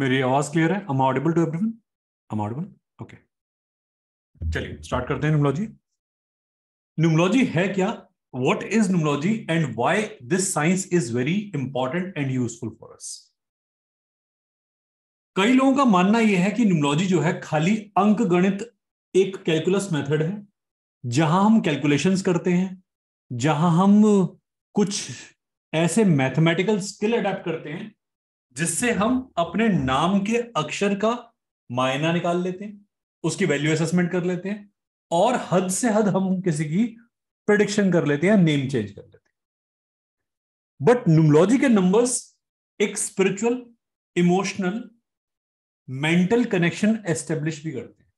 मेरी आवाज क्लियर है? am I audible to everyone? am I audible? Okay, चलिए स्टार्ट करते हैं। न्यूमोलॉजी न्यूमोलॉजी है क्या? What is न्यूमोलॉजी and why this science is very important and useful for us. कई लोगों का मानना यह है कि न्यूमोलॉजी जो है खाली अंक गणित एक कैलकुलस मेथड है, जहां हम कैलकुलेशंस करते हैं, जहां हम कुछ ऐसे मैथमेटिकल स्किल अडेप्ट करते हैं जिससे हम अपने नाम के अक्षर का मायना निकाल लेते हैं, उसकी वैल्यू असेसमेंट कर लेते हैं, और हद से हद हम किसी की प्रिडिक्शन कर लेते हैं, नेम चेंज कर लेते हैं। बट न्यूमोलॉजी के नंबर्स एक spiritual, emotional, mental connection establish भी करते हैं।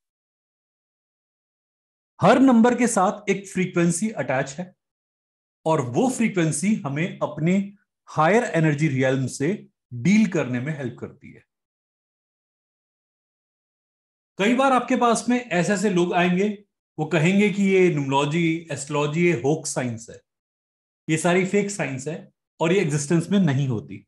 हर नंबर के साथ एक फ्रीक्वेंसी अटैच है और वो फ्रीक्वेंसी हमें अपने हायर एनर्जी रियल्म से डील करने में हेल्प करती है। कई बार आपके पास में ऐसे ऐसे लोग आएंगे, वो कहेंगे कि ये न्यूमोलॉजी, एस्ट्रोलॉजी ये होक्स साइंस है, ये सारी फेक साइंस है और ये एग्जिस्टेंस में नहीं होती।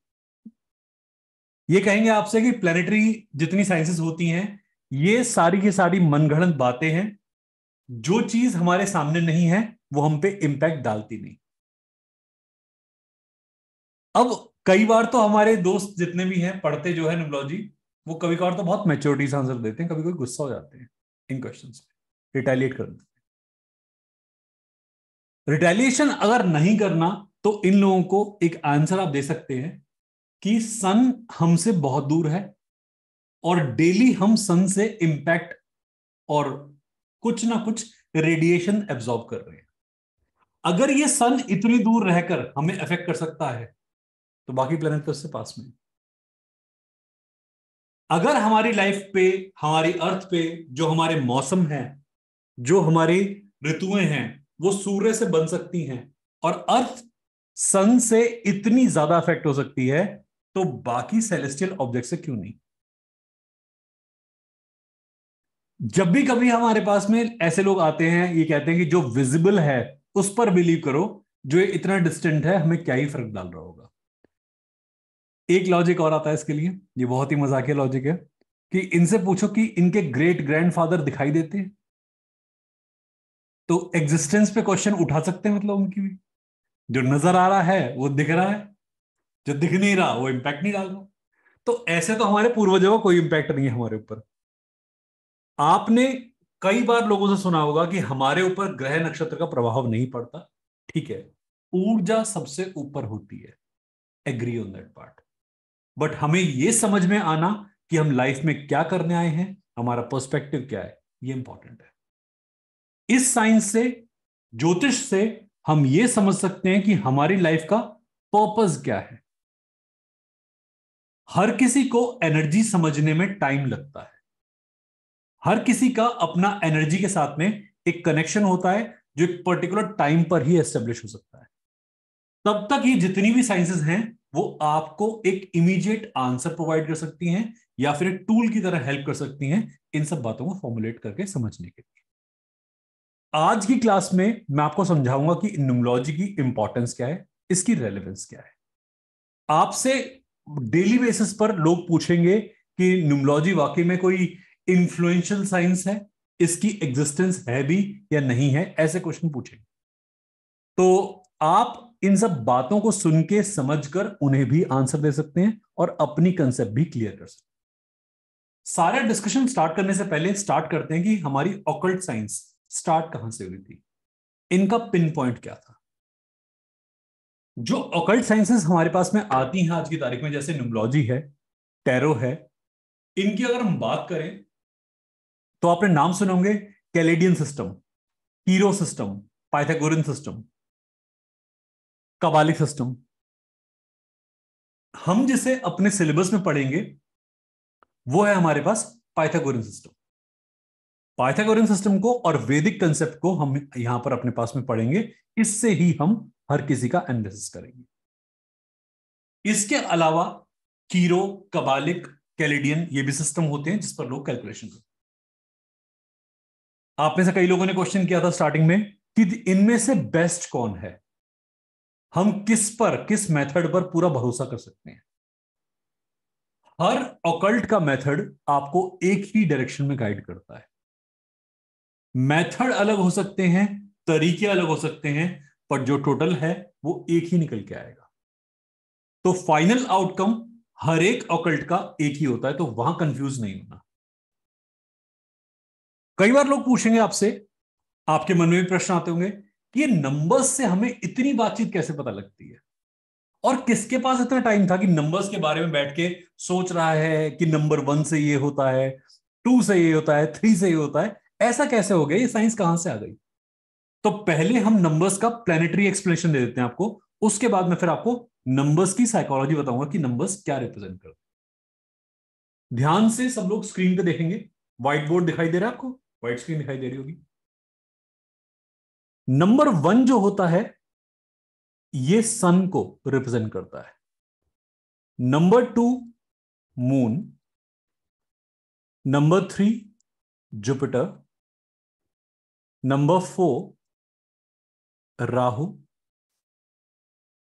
ये कहेंगे आपसे कि प्लैनेटरी जितनी साइंसेस होती हैं ये सारी की सारी मनगढ़ंत बातें हैं, जो चीज हमारे सामने नहीं है वो हम पे इंपैक्ट डालती नहीं। अब कई बार तो हमारे दोस्त जितने भी हैं पढ़ते जो है न्यूमोलॉजी, वो कभी कभार तो बहुत मैच्योरिटी से आंसर देते हैं, कभी कभी गुस्सा हो जाते हैं इन क्वेश्चंस पे, रिटेलिएट कर देते हैं। रिटेलिएशन अगर नहीं करना तो इन लोगों को एक आंसर आप दे सकते हैं कि सन हमसे बहुत दूर है और डेली हम सन से इंपैक्ट और कुछ ना कुछ रेडिएशन एब्जॉर्ब कर रहे हैं। अगर ये सन इतनी दूर रहकर हमें अफेक्ट कर सकता है तो बाकी प्लेनेट तो इससे पास में। अगर हमारी लाइफ पे, हमारी अर्थ पे जो हमारे मौसम है, जो हमारी ऋतुएं हैं, वो सूर्य से बन सकती हैं और अर्थ सन से इतनी ज्यादा अफेक्ट हो सकती है, तो बाकी सेलेस्टियल ऑब्जेक्ट से क्यों नहीं। जब भी कभी हमारे पास में ऐसे लोग आते हैं, ये कहते हैं कि जो विजिबल है उस पर बिलीव करो, जो ये इतना डिस्टेंट है हमें क्या ही फर्क डाल रहा होगा। एक लॉजिक और आता है इसके लिए, ये बहुत ही मजाकिया लॉजिक है, कि इनसे पूछो कि इनके ग्रेट ग्रैंडफादर दिखाई देते हैं, तो एग्जिस्टेंस पे क्वेश्चन उठा सकते हैं, मतलब उनकी भी। जो नजर आ रहा है वो दिख रहा है, जो दिख नहीं रहा वो इंपैक्ट नहीं डाल रहा। तो ऐसे तो हमारे पूर्वजों का कोई इंपैक्ट नहीं है हमारे ऊपर। आपने कई बार लोगों से सुना होगा कि हमारे ऊपर ग्रह नक्षत्र का प्रभाव नहीं पड़ता। ठीक है, ऊर्जा सबसे ऊपर होती है, agree on that part. But हमें यह समझ में आना कि हम लाइफ में क्या करने आए हैं, हमारा पर्सपेक्टिव क्या है, ये इंपॉर्टेंट है। इस साइंस से, ज्योतिष से हम ये समझ सकते हैं कि हमारी लाइफ का पर्पस क्या है। हर किसी को एनर्जी समझने में टाइम लगता है। हर किसी का अपना एनर्जी के साथ में एक कनेक्शन होता है जो एक पर्टिकुलर टाइम पर ही एस्टेब्लिश हो सकता है। तब तक ये जितनी भी साइंसेस हैं वो आपको एक इमीडिएट आंसर प्रोवाइड कर सकती हैं या फिर एक टूल की तरह हेल्प कर सकती हैं इन सब बातों को फॉर्मुलेट करके समझने के लिए। आज की क्लास में मैं आपको समझाऊंगा कि न्यूमोलॉजी की इंपॉर्टेंस क्या है, इसकी रेलेवेंस क्या है। आपसे डेली बेसिस पर लोग पूछेंगे कि न्यूमोलॉजी वाकई में कोई इन्फ्लुएंशियल साइंस है, इसकी एग्जिस्टेंस है भी या नहीं है, ऐसे क्वेश्चन पूछेंगे। तो आप इन सब बातों को सुन के समझकर उन्हें भी आंसर दे सकते हैं और अपनी कंसेप्ट भी क्लियर कर सकते हैं। सारा डिस्कशन स्टार्ट करने से पहले स्टार्ट करते हैं कि हमारी ऑकल्ट साइंस स्टार्ट कहां से हुई थी, इनका पिन पॉइंट क्या था। जो ऑकल्ट साइंसेस हमारे पास में आती हैं आज की तारीख में, जैसे न्यूमोलॉजी है, टैरो है, इनकी अगर हम बात करें तो आपने नाम सुने होंगे, Chaldean system, Hebrew system, Pythagorean system, Kabbalistic system. हम जिसे अपने सिलेबस में पढ़ेंगे वो है हमारे पास पाइथागोरन सिस्टम। पाइथागोरन सिस्टम को और वैदिक कंसेप्ट को हम यहां पर अपने पास में पढ़ेंगे, इससे ही हम हर किसी का एनालिसिस करेंगे। इसके अलावा कीरो, कबालिक, कैलेडियन ये भी सिस्टम होते हैं जिस पर लोग कैलकुलेशन करते हैं। आप में से कई लोगों ने क्वेश्चन किया था स्टार्टिंग में कि इनमें से बेस्ट कौन है, हम किस पर, किस मेथड पर पूरा भरोसा कर सकते हैं। हर ऑकल्ट का मेथड आपको एक ही डायरेक्शन में गाइड करता है। मेथड अलग हो सकते हैं, तरीके अलग हो सकते हैं, पर जो टोटल है वो एक ही निकल के आएगा। तो फाइनल आउटकम हर एक ऑकल्ट का एक ही होता है, तो वहां कंफ्यूज नहीं होना। कई बार लोग पूछेंगे आपसे, आपके मन में भी प्रश्न आते होंगे कि ये नंबर्स से हमें इतनी बातचीत कैसे पता लगती है, और किसके पास इतना टाइम था कि नंबर्स के बारे में बैठ के सोच रहा है कि नंबर 1 से ये होता है, 2 से ये होता है, 3 से ये होता है, ऐसा कैसे हो गया, ये साइंस कहां से आ गई। तो पहले हम नंबर्स का प्लानिटरी एक्सप्लेनेशन दे देते हैं आपको, उसके बाद में फिर आपको नंबर्स की साइकोलॉजी बताऊंगा कि नंबर्स क्या रिप्रेजेंट करते हैं। ध्यान से सब लोग स्क्रीन पे देखेंगे। व्हाइट बोर्ड दिखाई दे रहा है आपको, व्हाइट स्क्रीन दिखाई दे रही होगी। नंबर 1 जो होता है ये सन को रिप्रेजेंट करता है। Number 2 moon, number 3 Jupiter, number 4 Rahu,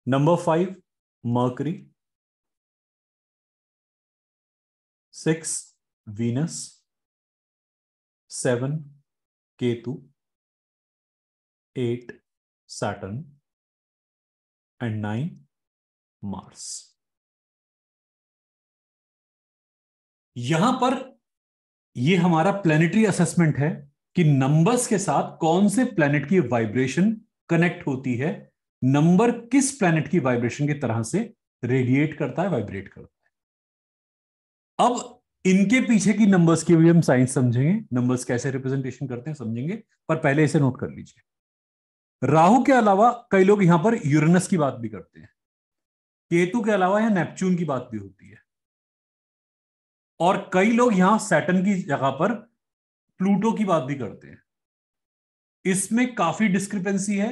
number 5 mercury, 6 Venus, 7 Ketu, 8 Saturn and 9 Mars. यहां पर ये हमारा प्लैनेटरी असेसमेंट है कि नंबर्स के साथ कौन से प्लैनेट की वाइब्रेशन कनेक्ट होती है, नंबर किस प्लैनेट की वाइब्रेशन की तरह से रेडिएट करता है, वाइब्रेट करता है। अब इनके पीछे की नंबर्स की भी हम साइंस समझेंगे, नंबर्स कैसे रिप्रेजेंटेशन करते हैं समझेंगे, पर पहले इसे नोट कर लीजिए। राहु के अलावा कई लोग यहां पर यूरेनस की बात भी करते हैं, केतु के अलावा यहां नेपच्यून की बात भी होती है, और कई लोग यहां सैटर्न की जगह पर प्लूटो की बात भी करते हैं। इसमें काफी डिस्क्रिपेंसी है।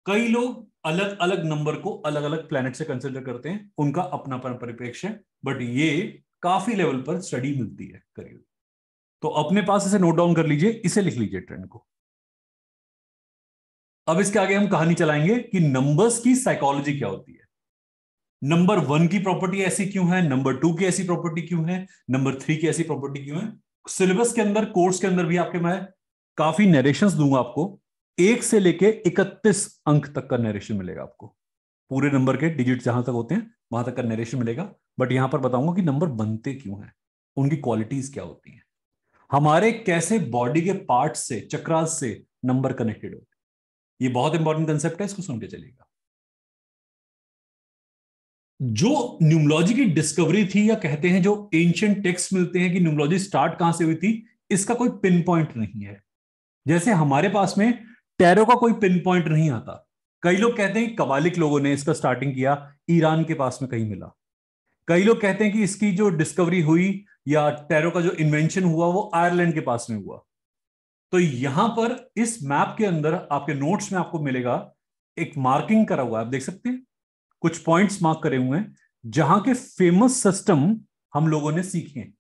कई लोग अलग अलग नंबर को अलग अलग प्लैनेट से कंसिडर करते हैं, उनका अपना परिप्रेक्ष्य है, बट ये काफी लेवल पर स्टडी मिलती है करीब। तो अपने पास इसे नोट डाउन कर लीजिए, इसे लिख लीजिए ट्रेंड को। अब इसके आगे हम कहानी चलाएंगे कि नंबर्स की साइकोलॉजी क्या होती है, नंबर 1 की प्रॉपर्टी ऐसी क्यों है, नंबर 2 की ऐसी प्रॉपर्टी क्यों है, नंबर 3 की ऐसी प्रॉपर्टी क्यों है। सिलेबस के अंदर, कोर्स के अंदर भी आपके मैं काफी नरेशंस दूंगा आपको, 1 से लेके 31 अंक तक का नरेशन मिलेगा आपको, पूरे नंबर के डिजिट जहां तक होते हैं वहां तक का नरेशन मिलेगा। बट यहां पर बताऊंगा कि नंबर बनते क्यों हैं, उनकी क्वालिटीज क्या होती हैं, हमारे कैसे बॉडी के पार्ट से, चक्रास से नंबर कनेक्टेड होते हैं। ये बहुत इंपॉर्टेंट कंसेप्ट है, इसको सुन के चलिएगा। जो न्यूमोलॉजी की डिस्कवरी थी, या कहते हैं जो एंशिएंट टेक्स्ट मिलते हैं कि न्यूमोलॉजी स्टार्ट कहां से हुई थी, इसका कोई पिन पॉइंट नहीं है। जैसे हमारे पास में टैरो का कोई पिन पॉइंट नहीं आता। कई लोग कहते हैं कि कबालिक लोगों ने इसका स्टार्टिंग किया, ईरान के पास में कहीं मिला। कई लोग कहते हैं कि इसकी जो डिस्कवरी हुई या टैरो का जो इन्वेंशन हुआ वो आयरलैंड के पास में हुआ। तो यहां पर इस मैप के अंदर आपके नोट्स में आपको मिलेगा एक मार्किंग करा हुआ है, आप देख सकते हैं कुछ पॉइंट्स मार्क करे हुए हैं जहां के फेमस सिस्टम हम लोगों ने सीखे हैं।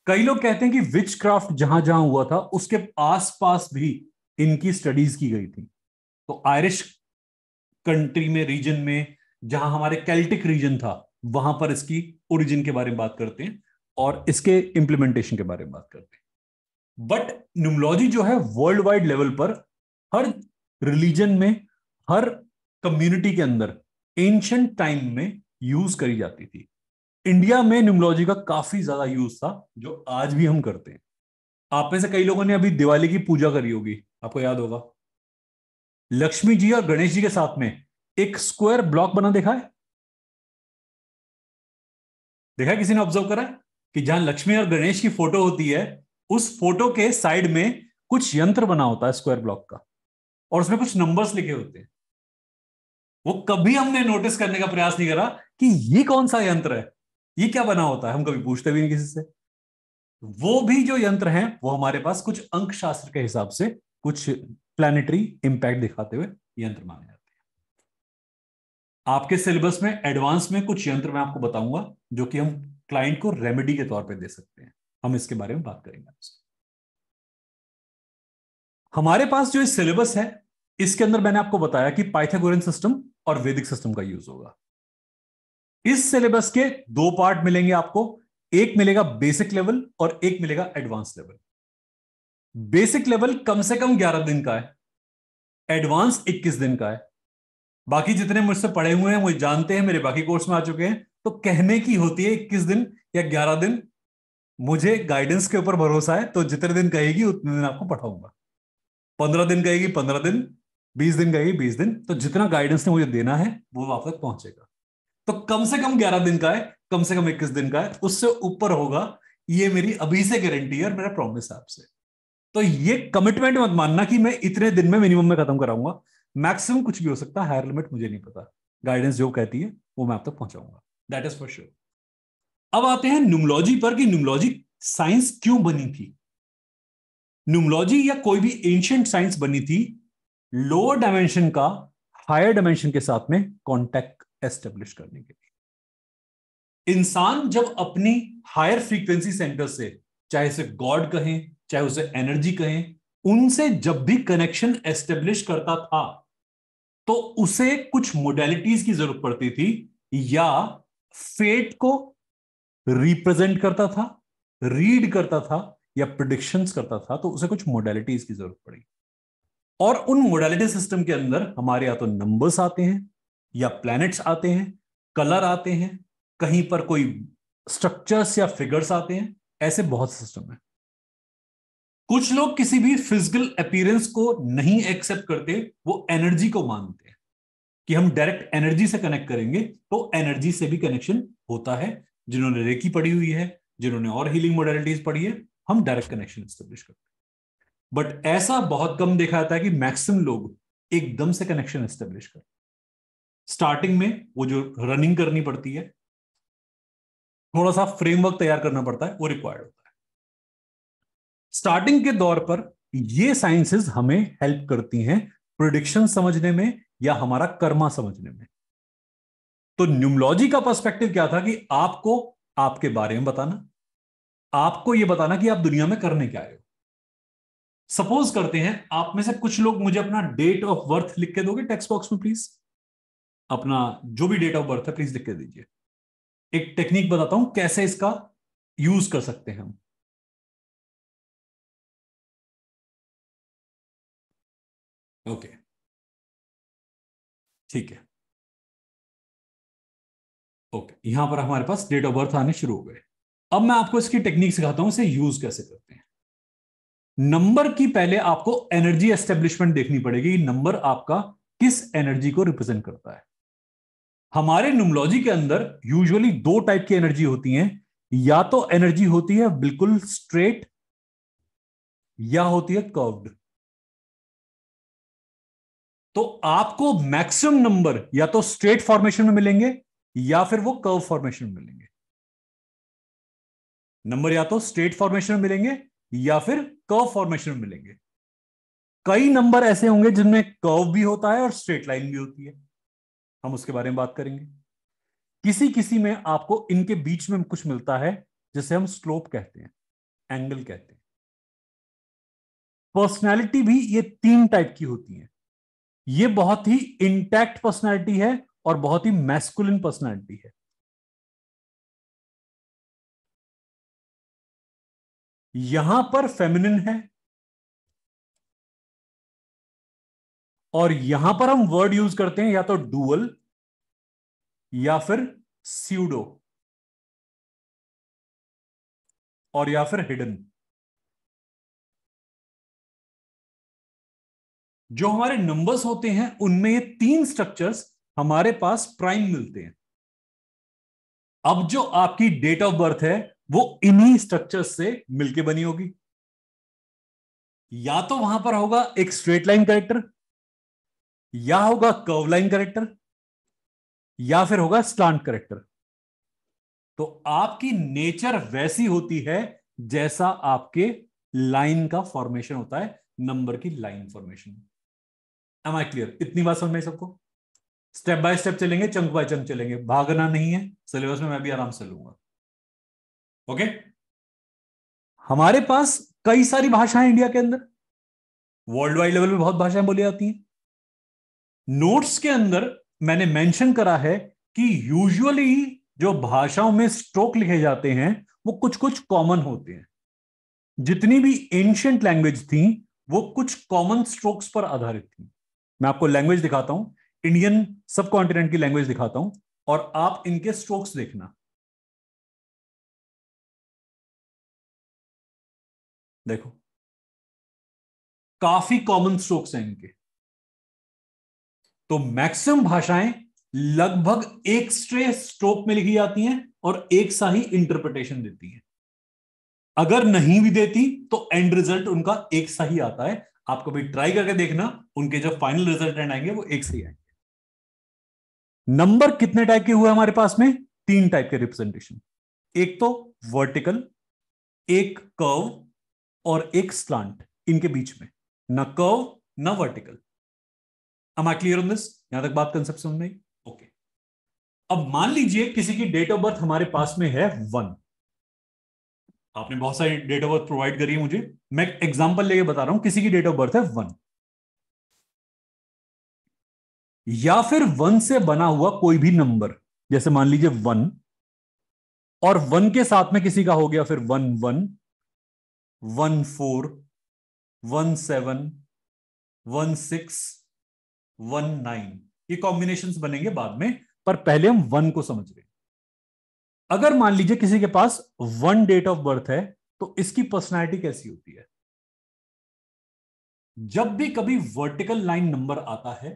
कई लोग कहते हैं कि विच क्राफ्ट जहां जहां हुआ था उसके आसपास भी इनकी स्टडीज की गई थी। तो आयरिश कंट्री में, रीजन में, जहां हमारे कैल्टिक रीजन था, वहां पर इसकी ओरिजिन के बारे में बात करते हैं और इसके इंप्लीमेंटेशन के बारे में बात करते हैं। बट न्यूमोलॉजी जो है वर्ल्ड वाइड लेवल पर हर रिलीजन में, हर कम्युनिटी के अंदर एंशिएंट टाइम में यूज करी जाती थी। इंडिया में न्यूमोलॉजी का काफी ज्यादा यूज था, जो आज भी हम करते हैं। आप में से कई लोगों ने अभी दिवाली की पूजा करी होगी, आपको याद होगा, लक्ष्मी जी और गणेश जी के साथ में एक स्क्वायर ब्लॉक बना देखा है? देखा है, किसी ने ऑब्जर्व करा है कि जहां लक्ष्मी और गणेश की फोटो होती है, उस फोटो के साइड में कुछ यंत्र बना होता है स्क्वायर ब्लॉक का, और उसमें कुछ नंबर्स लिखे होते हैं। वो कभी हमने नोटिस करने का प्रयास नहीं करा कि ये कौन सा यंत्र है, ये क्या बना होता है, हम कभी पूछते भी नहीं किसी से। वो भी जो यंत्र हैं वो हमारे पास कुछ अंक शास्त्र के हिसाब से कुछ प्लैनेटरी इंपैक्ट दिखाते हुए यंत्र माने जाते हैं। आपके सिलेबस में एडवांस में कुछ यंत्र मैं आपको बताऊंगा जो कि हम क्लाइंट को रेमेडी के तौर पे दे सकते हैं, हम इसके बारे में बात करेंगे आपसे। हमारे पास जो सिलेबस है, इसके अंदर मैंने आपको बताया कि पाइथागोरियन सिस्टम और वैदिक सिस्टम का यूज होगा। इस सिलेबस के दो पार्ट मिलेंगे आपको, एक मिलेगा बेसिक लेवल और एक मिलेगा एडवांस लेवल। बेसिक लेवल कम से कम 11 दिन का है, एडवांस 21 दिन का है। बाकी जितने मुझसे पढ़े हुए हैं मुझे जानते हैं, मेरे बाकी कोर्स में आ चुके हैं, तो कहने की होती है 21 दिन या 11 दिन। मुझे गाइडेंस के ऊपर भरोसा है, तो जितने दिन कहेगी उतने दिन आपको पढ़ाऊंगा। 15 दिन कहेगी 15 दिन, 20 दिन कहेगी 20 दिन, तो जितना गाइडेंस ने मुझे देना है वो आप तक पहुंचेगा। तो कम से कम 11 दिन का है, कम से कम 21 दिन का है, उससे ऊपर होगा ये मेरी अभी से गारंटी है और मेरा प्रॉमिस है आपसे। तो ये कमिटमेंट मत मानना कि मैं इतने दिन में मिनिमम में खत्म कराऊंगा, मैक्सिमम कुछ भी हो सकता है, हायर लिमिट मुझे नहीं पता। गाइडेंस जो कहती है वो मैं आप तक पहुंचाऊंगा, दैट इज फॉर श्योर। अब आते हैं न्यूमोलॉजी पर कि न्यूमोलॉजी साइंस क्यों बनी थी। न्यूमोलॉजी या कोई भी एंशिएंट साइंस बनी थी लोअर डायमेंशन का हायर डायमेंशन के साथ में कांटेक्ट एस्टेब्लिश करने के लिए। इंसान जब अपनी हायर फ्रीक्वेंसी सेंटर से, चाहे उसे गॉड कहें चाहे उसे एनर्जी कहें, उनसे जब भी कनेक्शन एस्टेब्लिश करता था तो उसे कुछ मोडेलिटीज की जरूरत पड़ती थी, या फेट को रिप्रेजेंट करता था, रीड करता था, या प्रिडिक्शंस करता था, तो उसे कुछ मोडेलिटीज की जरूरत पड़ी। और उन मोडेलिटी सिस्टम के अंदर हमारे या तो नंबर्स आते हैं, या प्लैनेट्स आते हैं, कलर आते हैं, कहीं पर कोई स्ट्रक्चर्स या फिगर्स आते हैं, ऐसे बहुत सिस्टम है। कुछ लोग किसी भी फिजिकल अपीयरेंस को नहीं एक्सेप्ट करते, वो एनर्जी को मानते हैं कि हम डायरेक्ट एनर्जी से कनेक्ट करेंगे तो एनर्जी से भी कनेक्शन होता है। जिन्होंने रेकी पढ़ी हुई है, जिन्होंने और हीलिंग मोडेलिटीज पढ़ी है, हम डायरेक्ट कनेक्शन एस्टेब्लिश करते हैं। बट ऐसा बहुत कम देखा जाता है कि मैक्सिमम लोग एकदम से कनेक्शन एस्टेब्लिश करते। स्टार्टिंग में वो जो रनिंग करनी पड़ती है, थोड़ा सा फ्रेमवर्क तैयार करना पड़ता है, वो रिक्वायर्ड होता है। स्टार्टिंग के दौर पर ये साइंसेस हमें हेल्प करती हैं प्रिडिक्शन समझने में या हमारा कर्मा समझने में। तो न्यूमोलॉजी का पर्सपेक्टिव क्या था कि आपको आपके बारे में बताना, आपको यह बताना कि आप दुनिया में करने क्या आए हो। सपोज करते हैं आप में से कुछ लोग मुझे अपना डेट ऑफ बर्थ लिख के दोगे टेक्स्ट बॉक्स में प्लीज। अपना जो भी डेट ऑफ बर्थ है प्लीज लिख के दीजिए। एक टेक्निक बताता हूं कैसे इसका यूज कर सकते हैं हम। ओके, ठीक है। ओके, यहां पर हमारे पास डेट ऑफ बर्थ आने शुरू हो गए। अब मैं आपको इसकी टेक्निक सिखाता हूं, इसे यूज कैसे करते हैं। नंबर की पहले आपको एनर्जी एस्टेब्लिशमेंट देखनी पड़ेगी, नंबर आपका किस एनर्जी को रिप्रेजेंट करता है। हमारे न्यूमोलॉजी के अंदर यूजुअली दो टाइप की एनर्जी होती हैं, या तो एनर्जी होती है बिल्कुल स्ट्रेट, या होती है कर्व्ड। तो आपको मैक्सिमम नंबर या तो स्ट्रेट फॉर्मेशन में मिलेंगे या फिर वो कर्व फॉर्मेशन में मिलेंगे। नंबर या तो स्ट्रेट फॉर्मेशन में मिलेंगे या फिर कर्व फॉर्मेशन में मिलेंगे। कई नंबर ऐसे होंगे जिनमें कर्व भी होता है और स्ट्रेट लाइन भी होती है, हम उसके बारे में बात करेंगे। किसी किसी में आपको इनके बीच में कुछ मिलता है जिसे हम स्लोप कहते हैं, एंगल कहते हैं। पर्सनैलिटी भी ये तीन टाइप की होती है। ये बहुत ही इंटैक्ट पर्सनैलिटी है और बहुत ही मैस्कुलिन पर्सनैलिटी है। यहां पर फेमिनिन है, और यहां पर हम वर्ड यूज करते हैं या तो डुअल या फिर स्यूडो और या फिर हिडन। जो हमारे नंबर्स होते हैं उनमें ये तीन स्ट्रक्चर्स हमारे पास प्राइम मिलते हैं। अब जो आपकी डेट ऑफ बर्थ है वो इन्हीं स्ट्रक्चर्स से मिलके बनी होगी। या तो वहां पर होगा एक स्ट्रेट लाइन कैरेक्टर, या होगा कर्व लाइन कैरेक्टर, या फिर होगा स्लांट कैरेक्टर। तो आपकी नेचर वैसी होती है जैसा आपके लाइन का फॉर्मेशन होता है, नंबर की line formation. Am I clear? इतनी बात समझ में सबको? स्टेप बाय स्टेप चलेंगे, चंक बाय चंक चलेंगे, भागना नहीं है सिलेबस में, मैं भी आराम से लूंगा। ओके, हमारे पास कई सारी भाषाएं इंडिया के अंदर, वर्ल्ड वाइड लेवल पे बहुत भाषाएं बोली जाती हैं। नोट्स के अंदर मैंने मेंशन करा है कि यूजुअली जो भाषाओं में स्ट्रोक लिखे जाते हैं वो कुछ कुछ कॉमन होते हैं। जितनी भी एंशिएंट लैंग्वेज थी वो कुछ कॉमन स्ट्रोक्स पर आधारित थी। मैं आपको लैंग्वेज दिखाता हूं, इंडियन सब कॉन्टिनेंट की लैंग्वेज दिखाता हूं और आप इनके स्ट्रोक्स देखना। देखो, काफी कॉमन स्ट्रोक्स हैं इनके। तो मैक्सिमम भाषाएं लगभग एक स्ट्रोक में लिखी जाती हैं और एक सा ही इंटरप्रिटेशन देती हैं। अगर नहीं भी देती तो एंड रिजल्ट उनका एक सा ही आता है। आप कभी ट्राई करके देखना, उनके जो फाइनल रिजल्ट आएंगे वो एक से ही आएंगे। नंबर कितने टाइप के हुए हमारे पास में? 3 टाइप के रिप्रेजेंटेशन। एक तो वर्टिकल, एक कर्व और एक स्लांट। इनके बीच में ना कर्व ना vertical. am I clear on this? यहां तक बात कंसेप्ट समझ में? ओके। अब मान लीजिए किसी की डेट ऑफ बर्थ हमारे पास में है 1। आपने बहुत सारी डेट ऑफ बर्थ प्रोवाइड करी है मुझे, मैं एग्जांपल लेके बता रहा हूं। किसी की डेट ऑफ बर्थ है 1, या फिर 1 से बना हुआ कोई भी नंबर, जैसे मान लीजिए 1, और 1 के साथ में किसी का हो गया फिर 1 1 1 4 1 7 1 6 1 9। ये कॉम्बिनेशंस बनेंगे बाद में, पर पहले हम 1 को समझ रहे हैं। अगर मान लीजिए किसी के पास 1 डेट ऑफ बर्थ है तो इसकी पर्सनैलिटी कैसी होती है? जब भी कभी वर्टिकल लाइन नंबर आता है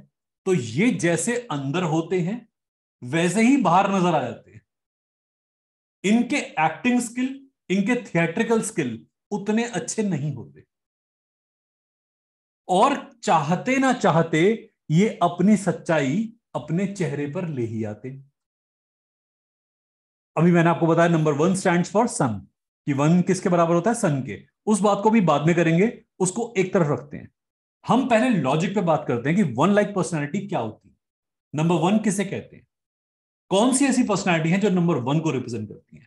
तो ये जैसे अंदर होते हैं वैसे ही बाहर नजर आ जाते हैं। इनके एक्टिंग स्किल, इनके थिएट्रिकल स्किल उतने अच्छे नहीं होते, और चाहते ना चाहते ये अपनी सच्चाई अपने चेहरे पर ले ही आते। अभी मैंने आपको बताया नंबर 1 स्टैंड फॉर सन, कि 1 किसके बराबर होता है? सन के। उस बात को भी बाद में करेंगे, उसको एक तरफ रखते हैं। हम पहले लॉजिक पे बात करते हैं कि 1 लाइक पर्सनैलिटी क्या होती है, नंबर 1 किसे कहते हैं, कौन सी ऐसी पर्सनैलिटी है जो नंबर 1 को रिप्रेजेंट करती है।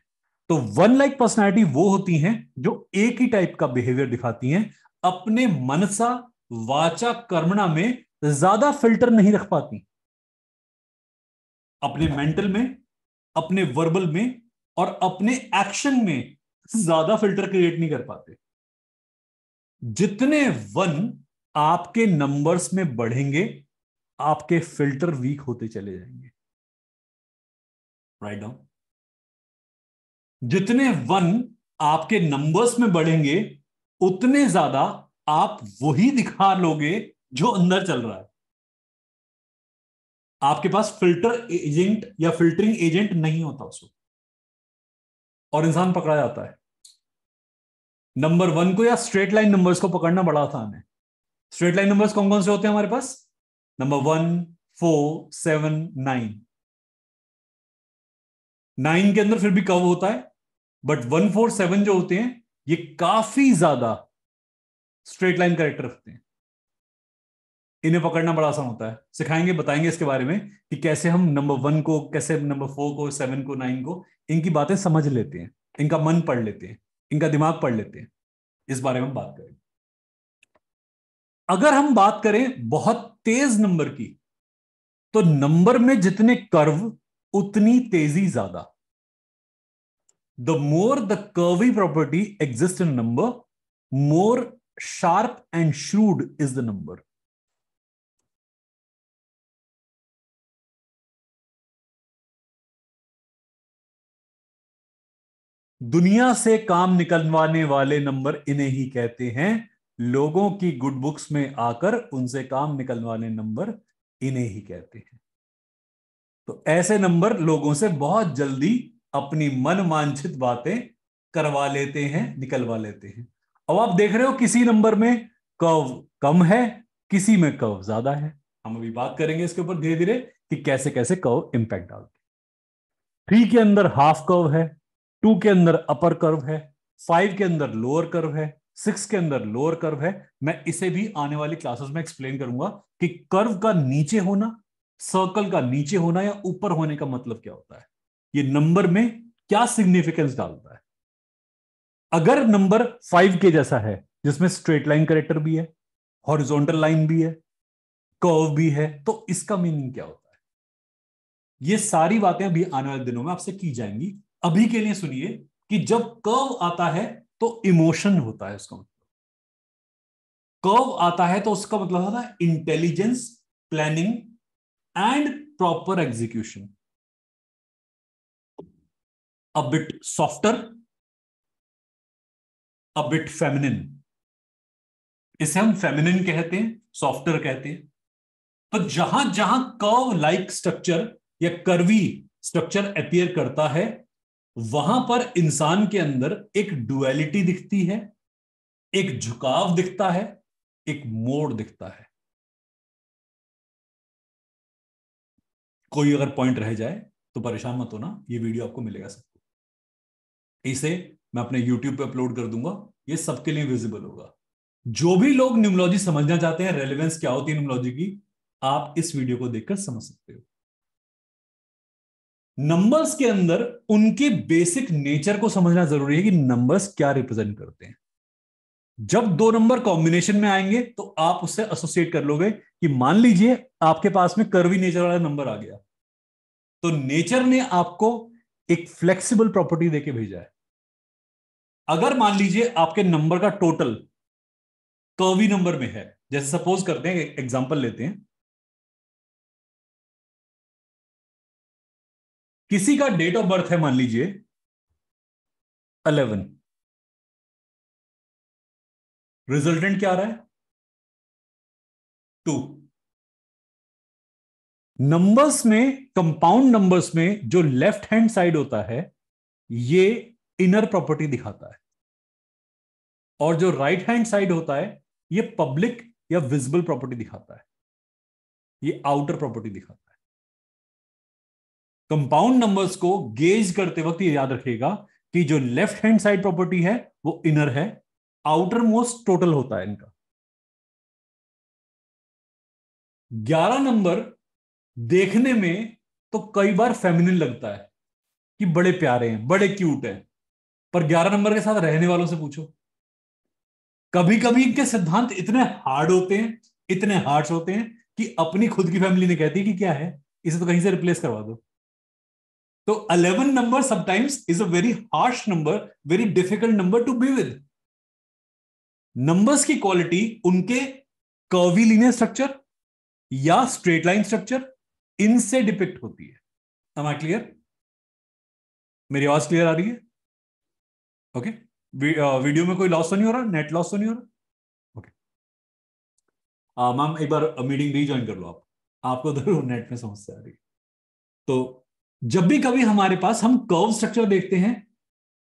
तो 1 लाइक पर्सनैलिटी वो होती हैं जो एक ही टाइप का बिहेवियर दिखाती हैं, अपने मनसा वाचा कर्मणा में ज्यादा फिल्टर नहीं रख पाती। अपने मेंटल में, अपने वर्बल में और अपने एक्शन में ज्यादा फिल्टर क्रिएट नहीं कर पाते। जितने 1 आपके नंबर्स में बढ़ेंगे आपके फिल्टर वीक होते चले जाएंगे। Write down. जितने 1 आपके नंबर्स में बढ़ेंगे उतने ज्यादा आप वही दिखा लोगे जो अंदर चल रहा है। आपके पास फिल्टर एजेंट या फिल्टरिंग एजेंट नहीं होता उसको, और इंसान पकड़ा जाता है। नंबर 1 को या स्ट्रेट लाइन नंबर्स को पकड़ना बड़ा आसान है। स्ट्रेट लाइन नंबर्स कौन कौन से होते हैं हमारे पास? नंबर 1 4 7 9। 9 के अंदर फिर भी कर्व होता है, बट 1 4 7 जो होते हैं ये काफी ज्यादा स्ट्रेट लाइन कैरेक्टर रखते हैं। इन्हें पकड़ना बड़ा आसान होता है। सिखाएंगे, बताएंगे इसके बारे में कि कैसे हम नंबर 1 को, कैसे नंबर 4 को, 7 को, 9 को, इनकी बातें समझ लेते हैं, इनका मन पढ़ लेते हैं, इनका दिमाग पढ़ लेते हैं। इस बारे में बात करें। अगर हम बात करें बहुत तेज नंबर की, तो नंबर में जितने कर्व उतनी तेजी ज्यादा। The more the curvy property exist in number, more sharp and shrewd is the number. दुनिया से काम निकलवाने वाले नंबर इन्हें ही कहते हैं। लोगों की गुड बुक्स में आकर उनसे काम निकलवाने नंबर इन्हें ही कहते हैं। तो ऐसे नंबर लोगों से बहुत जल्दी अपनी मन वांछित बातें करवा लेते हैं, निकलवा लेते हैं। अब आप देख रहे हो किसी नंबर में कर्व कम है, किसी में कर्व ज्यादा है। हम अभी बात करेंगे इसके ऊपर धीरे धीरे कि कैसे कैसे कर्व इंपैक्ट डालते हैं। 3 के अंदर हाफ कर्व है, 2 के अंदर अपर कर्व है, 5 के अंदर लोअर कर्व है, 6 के अंदर लोअर कर्व है। मैं इसे भी आने वाली क्लासेस में एक्सप्लेन करूंगा कि कर्व का नीचे होना, सर्कल का नीचे होना या ऊपर होने का मतलब क्या होता है, ये नंबर में क्या सिग्निफिकेंस डालता है। अगर नंबर 5 के जैसा है जिसमें स्ट्रेट लाइन कैरेक्टर भी है, हॉरिजॉन्टल लाइन भी है, कर्व भी है, तो इसका मीनिंग क्या होता है? ये सारी बातें अभी आने वाले दिनों में आपसे की जाएंगी। अभी के लिए सुनिए कि जब कर्व आता है तो इमोशन होता है, उसका मतलब कर्व आता है तो उसका मतलब होता है intelligence, planning and proper execution. A bit softer, a bit feminine. इसे हम फेमिनिन कहते हैं, सॉफ्टर कहते हैं। तो जहां जहां कर्व लाइक स्ट्रक्चर या कर्वी स्ट्रक्चर अपीयर करता है, वहां पर इंसान के अंदर एक डुअलिटी दिखती है, एक झुकाव दिखता है, एक मोड़ दिखता है। कोई अगर पॉइंट रह जाए तो परेशान मत होना, ये वीडियो आपको मिलेगा सबको। इसे मैं अपने YouTube पे अपलोड कर दूंगा, ये सबके लिए विजिबल होगा। जो भी लोग न्यूमरोलॉजी समझना चाहते हैं, रेलेवेंस क्या होती है न्यूमरोलॉजी की, आप इस वीडियो को देखकर समझ सकते हो। नंबर्स के अंदर उनके बेसिक नेचर को समझना जरूरी है कि नंबर्स क्या रिप्रेजेंट करते हैं। जब दो नंबर कॉम्बिनेशन में आएंगे तो आप उससे एसोसिएट कर लोगे कि मान लीजिए आपके पास में कर्वी नेचर वाला नंबर आ गया, तो नेचर ने आपको एक फ्लेक्सिबल प्रॉपर्टी देके भेजा है। अगर मान लीजिए आपके नंबर का टोटल कर्वी नंबर में है, जैसे सपोज करते हैं, एग्जांपल लेते हैं, किसी का डेट ऑफ बर्थ है मान लीजिए 11, रिजल्टेंट क्या आ रहा है 2। नंबर्स में, कंपाउंड नंबर्स में जो लेफ्ट हैंड साइड होता है ये इनर प्रॉपर्टी दिखाता है, और जो राइट हैंड साइड होता है ये पब्लिक या विजिबल प्रॉपर्टी दिखाता है, ये आउटर प्रॉपर्टी दिखाता है। कंपाउंड नंबर्स को गेज करते वक्त ये याद रखिएगा कि जो लेफ्ट हैंड साइड प्रॉपर्टी है वो इनर है, आउटर मोस्ट टोटल होता है इनका। 11 नंबर देखने में तो कई बार फेमिनिन लगता है कि बड़े प्यारे हैं, बड़े क्यूट हैं, पर 11 नंबर के साथ रहने वालों से पूछो, कभी कभी इनके सिद्धांत इतने हार्ड होते हैं, इतने हार्श होते हैं कि अपनी खुद की फैमिली ने कहती है कि क्या है, इसे तो कहीं से रिप्लेस करवा दो। तो 11 number sometimes is a very harsh number, very difficult number to be with. Numbers की क्वालिटी उनके कर्वी लीनियर स्ट्रक्चर या स्ट्रेट लाइन स्ट्रक्चर, इनसे डिपिक्ट होती है। Am I clear? मेरी आवाज क्लियर आ रही है? ओके। वीडियो में कोई लॉस तो नहीं हो रहा, नेट लॉस तो नहीं हो रहा? ओके। मैम एक बार मीटिंग भी ज्वाइन कर लो आप, आपको तो नेट में समस्या आ रही है। तो जब भी कभी हमारे पास हम कर्व स्ट्रक्चर देखते हैं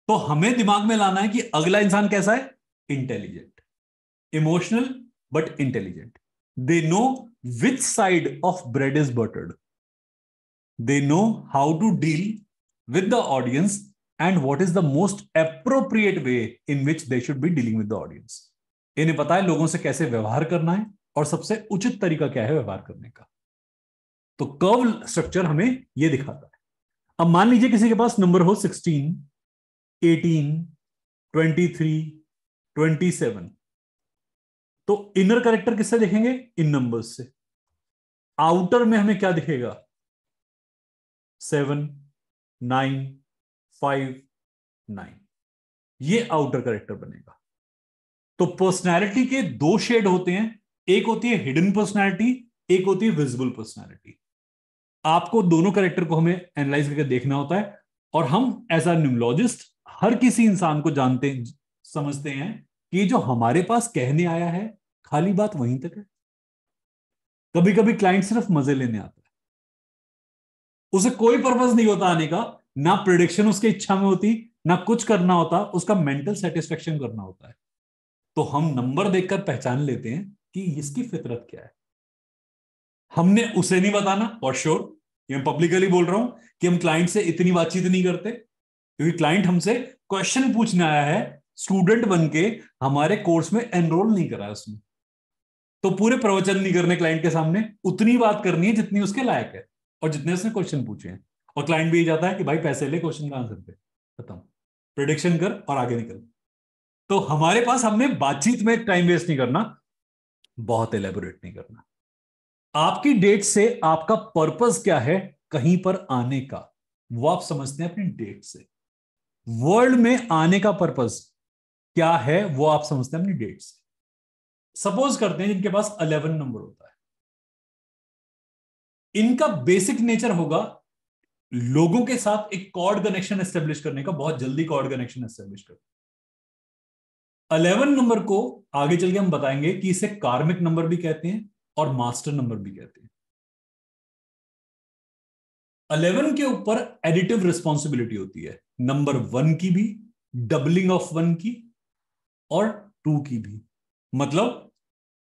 तो हमें दिमाग में लाना है कि अगला इंसान कैसा है, intelligent, emotional but intelligent. They know which side of bread is buttered, they know how to deal with the audience and what is the most appropriate way in which they should be dealing with the audience। इन्हें पता है लोगों से कैसे व्यवहार करना है और सबसे उचित तरीका क्या है व्यवहार करने का। तो कर्व स्ट्रक्चर हमें यह दिखाता है। अब मान लीजिए किसी के पास नंबर हो 16, 18, 23, 27, तो इनर कैरेक्टर किससे देखेंगे, इन नंबर्स से। आउटर में हमें क्या दिखेगा, 7, 9, 5, 9, ये आउटर कैरेक्टर बनेगा। तो पर्सनैलिटी के दो शेड होते हैं, एक होती है हिडन पर्सनैलिटी, एक होती है विजिबल पर्सनैलिटी। आपको दोनों कैरेक्टर को हमें एनालाइज करके देखना होता है, और हम एज अ न्यूमरोलॉजिस्ट हर किसी इंसान को जानते समझते हैं कि जो हमारे पास कहने आया है खाली बात वहीं तक है। कभी कभी क्लाइंट सिर्फ मजे लेने आता है, उसे कोई पर्पस नहीं होता आने का, ना प्रिडिक्शन उसकी इच्छा में होती, ना कुछ करना होता, उसका मेंटल सेटिस्फेक्शन करना होता है। तो हम नंबर देखकर पहचान लेते हैं कि इसकी फितरत क्या है। हमने उसे नहीं बताना फॉर श्योर, ये मैं पब्लिकली बोल रहा हूं कि हम क्लाइंट से इतनी बातचीत नहीं करते, क्योंकि क्लाइंट हमसे क्वेश्चन पूछने आया है, स्टूडेंट बन के हमारे कोर्स में एनरोल नहीं करा उसने, तो पूरे प्रवचन नहीं करने क्लाइंट के सामने, उतनी बात करनी है जितनी उसके लायक है और जितने उसने क्वेश्चन पूछे हैं। और क्लाइंट भी ये जाता है कि भाई पैसे ले, क्वेश्चन का आंसर दे, खत्म, प्रिडिक्शन कर और आगे निकल। तो हमारे पास, हमने बातचीत में टाइम वेस्ट नहीं करना, बहुत एलेबोरेट नहीं करना। आपकी डेट से आपका पर्पस क्या है कहीं पर आने का, वो आप समझते हैं अपनी डेट से। वर्ल्ड में आने का पर्पस क्या है, वो आप समझते हैं अपनी डेट से। सपोज करते हैं जिनके पास 11 नंबर होता है, इनका बेसिक नेचर होगा लोगों के साथ एक कॉर्ड कनेक्शन एस्टेब्लिश करने का, बहुत जल्दी कॉर्ड कनेक्शन एस्टेब्लिश करने। 11 नंबर को आगे चल के हम बताएंगे कि इसे कार्मिक नंबर भी कहते हैं और मास्टर नंबर भी कहते हैं। 11 के ऊपर एडिटिव रिस्पॉन्सिबिलिटी होती है, नंबर 1 की भी, डबलिंग ऑफ 1 की और 2 की भी। मतलब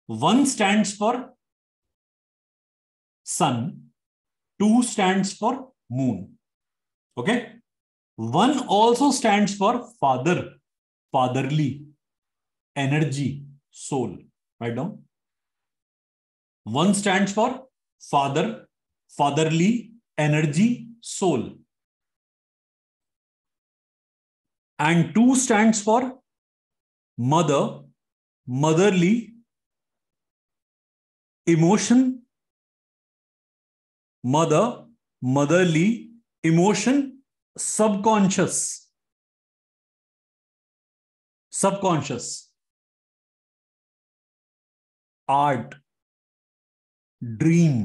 1 stands for sun, 2 stands for moon, okay. 1 also stands for father, fatherly, energy, soul. Write down. 1 stands for father, fatherly, energy, soul, and 2 stands for mother, motherly, emotion, mother, motherly, emotion, subconscious, subconscious, art, dream।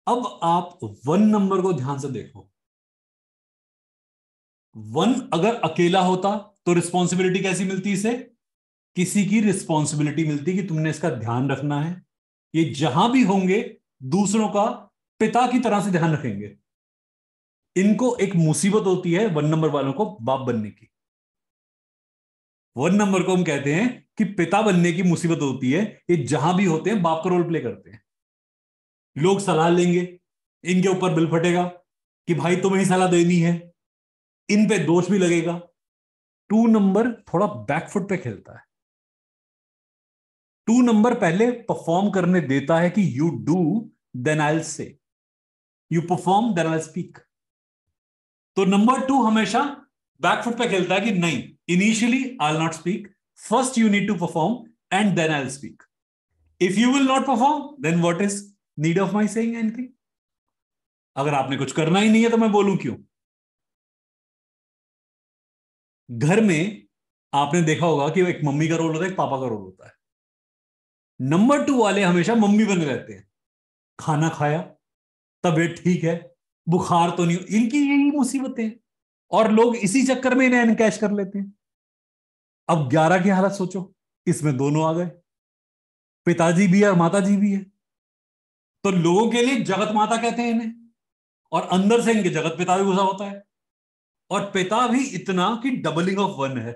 अब आप 1 number को ध्यान से देखो। 1 अगर अकेला होता तो रिस्पॉन्सिबिलिटी कैसी मिलती इसे? किसी की रिस्पॉन्सिबिलिटी मिलती कि तुमने इसका ध्यान रखना है, ये जहां भी होंगे दूसरों का पिता की तरह से ध्यान रखेंगे। इनको एक मुसीबत होती है 1 नंबर वालों को बाप बनने की। 1 नंबर को हम कहते हैं कि पिता बनने की मुसीबत होती है, ये जहां भी होते हैं बाप का रोल प्ले करते हैं। लोग सलाह लेंगे, इनके ऊपर बिल फटेगा कि भाई तुम्हें ही सलाह देनी है, इन पे दोष भी लगेगा। 2 नंबर थोड़ा बैकफुट पे खेलता है। 2 नंबर पहले परफॉर्म करने देता है कि you do then I will say, you perform then I will speak. तो नंबर 2 हमेशा बैकफुट पे खेलता है कि नहीं, initially I will not speak, first you need to perform and then I will speak. If you will not perform then what is need of my saying anything? अगर आपने कुछ करना ही नहीं है तो मैं बोलूं क्यों? घर में आपने देखा होगा कि एक मम्मी का रोल होता है, एक पापा का रोल होता है। नंबर 2 वाले हमेशा मम्मी बने रहते हैं। खाना खाया, तबीयत ठीक है, बुखार तो नहीं, इनकी यही मुसीबतें हैं और लोग इसी चक्कर में इन्हें एनकैश कर लेते हैं। अब 11 की हालत सोचो, इसमें दोनों आ गए, पिताजी भी है और माताजी भी है। तो लोगों के लिए जगत माता कहते हैं इन्हें, और अंदर से इनके जगत पिता भी घुसा होता है, और पिता भी इतना कि डबलिंग ऑफ 1 है।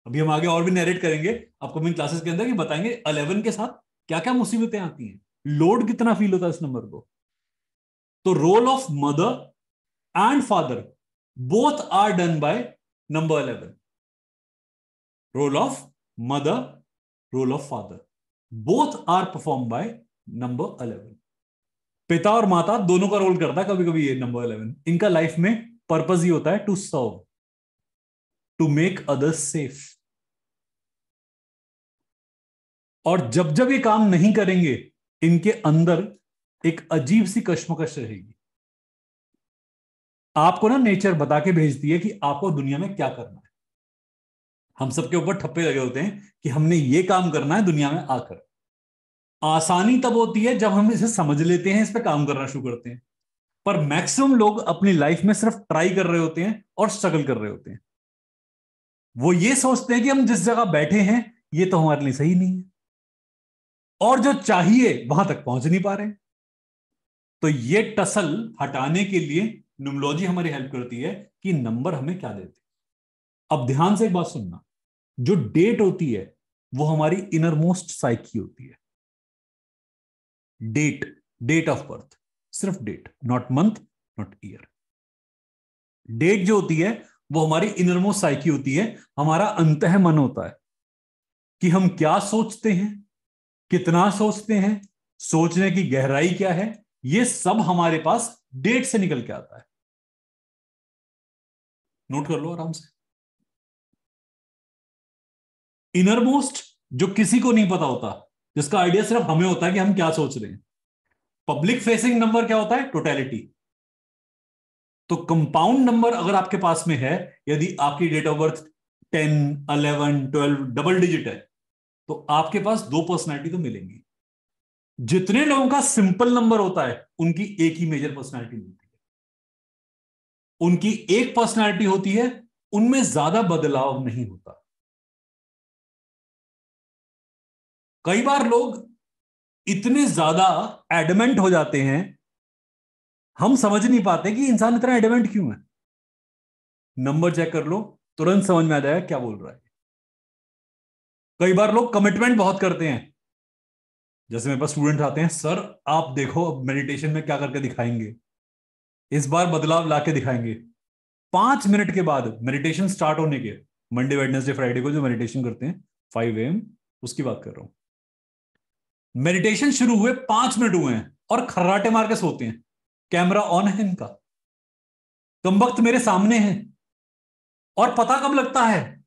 अभी हम आगे और भी नैरेट करेंगे अपकमिंग क्लासेस के अंदर कि बताएंगे 11 के साथ क्या क्या मुसीबतें आती हैं, लोड कितना फील होता है इस नंबर को। तो role of mother and father both are done by number 11। Role of mother, role of father, both are perform by number 11। पिता और माता दोनों का रोल करता है कभी कभी ये नंबर 11। इनका लाइफ में पर्पस ही होता है to serve, to make others safe. और जब जब ये काम नहीं करेंगे, इनके अंदर एक अजीब सी कश्मकश रहेगी। आपको ना नेचर बता के भेजती है कि आपको दुनिया में क्या करना है। हम सबके ऊपर ठप्पे लगे होते हैं कि हमने ये काम करना है दुनिया में आकर। आसानी तब होती है जब हम इसे समझ लेते हैं, इस पे काम करना शुरू करते हैं। पर मैक्सिमम लोग अपनी लाइफ में सिर्फ ट्राई कर रहे होते हैं और स्ट्रगल कर रहे होते हैं। वो ये सोचते हैं कि हम जिस जगह बैठे हैं ये तो हमारे लिए सही नहीं है, और जो चाहिए वहां तक पहुंच नहीं पा रहे हैं। तो ये टसल हटाने के लिए न्यूमरोलॉजी हमारी हेल्प करती है कि नंबर हमें क्या देते हैं। अब ध्यान से एक बात सुनना, जो डेट होती है वो हमारी इनर मोस्ट साइकी होती है। डेट, डेट ऑफ बर्थ, सिर्फ date, not month, not year. Date जो होती है वो हमारी इनर मोस्ट साइकी होती है, हमारा अंतः मन होता है कि हम क्या सोचते हैं, कितना सोचते हैं, सोचने की गहराई क्या है, ये सब हमारे पास डेट से निकल के आता है। नोट कर लो आराम से। इनर मोस्ट जो किसी को नहीं पता होता, जिसका आइडिया सिर्फ हमें होता है कि हम क्या सोच रहे हैं। पब्लिक फेसिंग नंबर क्या होता है? टोटलिटी। तो कंपाउंड नंबर अगर आपके पास में है, यदि आपकी date of birth 10, 11, 12 double digit है, तो आपके पास दो पर्सनैलिटी तो मिलेंगी। जितने लोगों का सिंपल नंबर होता है उनकी एक ही मेजर पर्सनैलिटी मिलती है, उनकी एक पर्सनैलिटी होती है, उनमें ज्यादा बदलाव नहीं होता। कई बार लोग इतने ज्यादा एडमेंट हो जाते हैं, हम समझ नहीं पाते कि इंसान इतना एडमेंट क्यों है। नंबर चेक कर लो, तुरंत समझ में आ जाएगा क्या बोल रहा है। कई बार लोग कमिटमेंट बहुत करते हैं। जैसे मेरे पास स्टूडेंट आते हैं, सर आप देखो मेडिटेशन में क्या करके दिखाएंगे, इस बार बदलाव लाके दिखाएंगे। 5 मिनट के बाद मेडिटेशन स्टार्ट होने के, मंडे वेडनेसडे फ्राइडे को जो मेडिटेशन करते हैं 5 AM, उसकी बात कर रहा हूं। मेडिटेशन शुरू हुए 5 मिनट हुए हैं और खर्राटे मार के सोते हैं। कैमरा ऑन है इनका, कम वक्त मेरे सामने है। और पता कब लगता है?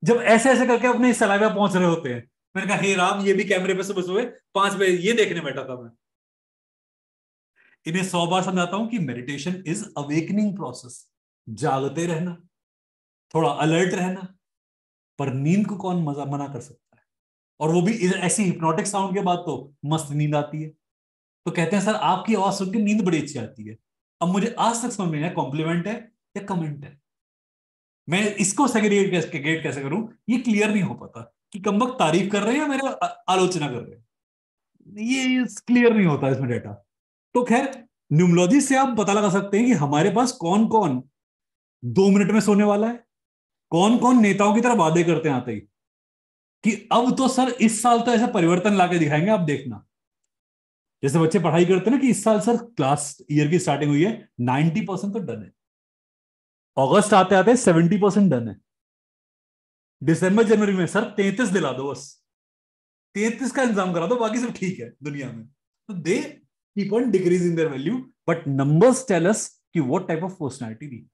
जब ऐसे ऐसे करके अपने सलाइवा पहुंच रहे होते हैं। मैंने कहा हे राम, ये भी कैमरे पे सुबह सुबह 5 बजे ये देखने बैठा था मैं। इन्हें 100 बार समझाता हूं कि मेडिटेशन इज अवेकनिंग प्रोसेस। जागते रहना, थोड़ा अलर्ट रहना। पर नींद को कौन मजा मना कर सकता है? और वो भी ऐसी हिप्नोटिक साउंड के बाद तो मस्त नींद आती है। तो कहते हैं सर आपकी आवाज सुन के नींद बड़ी अच्छी आती है। अब मुझे आज तक समझ में नहीं आया कॉम्प्लीमेंट है या कमेंट है। मैं इसको सेग्रीगेट कैसे करूं, ये क्लियर नहीं हो पाता कि कम वक्त तारीफ कर रहे हैं या मेरे आलोचना कर रहे हैं। ये क्लियर नहीं होता इसमें डेटा। तो खैर, न्यूमरोलॉजी से आप पता लगा सकते हैं कि हमारे पास कौन कौन 2 मिनट में सोने वाला है, कौन कौन नेताओं की तरह वादे करते हैं आते ही कि अब तो सर इस साल तो ऐसा परिवर्तन लाके दिखाएंगे आप देखना। जैसे बच्चे पढ़ाई करते हैं ना कि इस साल सर क्लास ईयर की स्टार्टिंग हुई है, 90% तो डन है। अगस्त आते आते 70% डन है। दिसंबर जनवरी में सर 33 दिला दो बस, 33 का इंतजाम करा दो, बाकी सब ठीक है दुनिया में। तो they keep on decreasing their value, but numbers tell us कि व्हाट टाइप ऑफ पर्सनालिटी दी।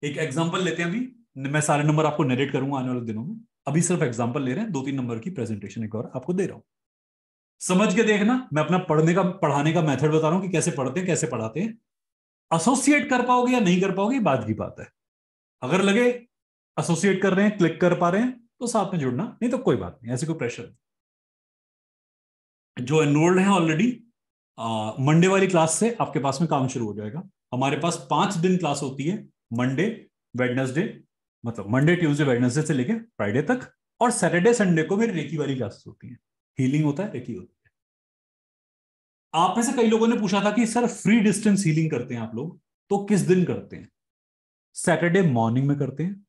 एक एग्जांपल लेते हैं अभी। मैं सारे नंबर आपको नरेट करूंगा आने वाले दिनों में। अभी सिर्फ एग्जांपल ले रहे हैं, 2-3 नंबर की प्रेजेंटेशन एक और आपको दे रहा हूं। समझ के देखना, मैं अपना पढ़ाने का मेथड बता रहा हूं कि कैसे पढ़ते हैं कैसे पढ़ाते हैं। एसोसिएट कर पाओगे या नहीं कर पाओगे बात की बात है। अगर लगे एसोसिएट कर रहे हैं, क्लिक कर पा रहे हैं, तो साथ में जुड़ना, नहीं तो कोई बात नहीं, ऐसे कोई प्रेशर नहीं। जो एनरोल्ड हैं ऑलरेडी, मंडे वाली क्लास से आपके पास में काम शुरू हो जाएगा। हमारे पास 5 दिन क्लास होती है। मंडे वेडनेसडे, मतलब मंडे ट्यूसडे वेडनेसडे से लेके फ्राइडे तक। और सैटरडे संडे को मेरी रेकी वाली क्लासेस होती है। हीलिंग होता है, रेकी होती है। आप में से कई लोगों ने पूछा था कि सर फ्री डिस्टेंस हीलिंग करते हैं आप लोग, तो किस दिन करते हैं? सैटरडे मॉर्निंग में करते हैं।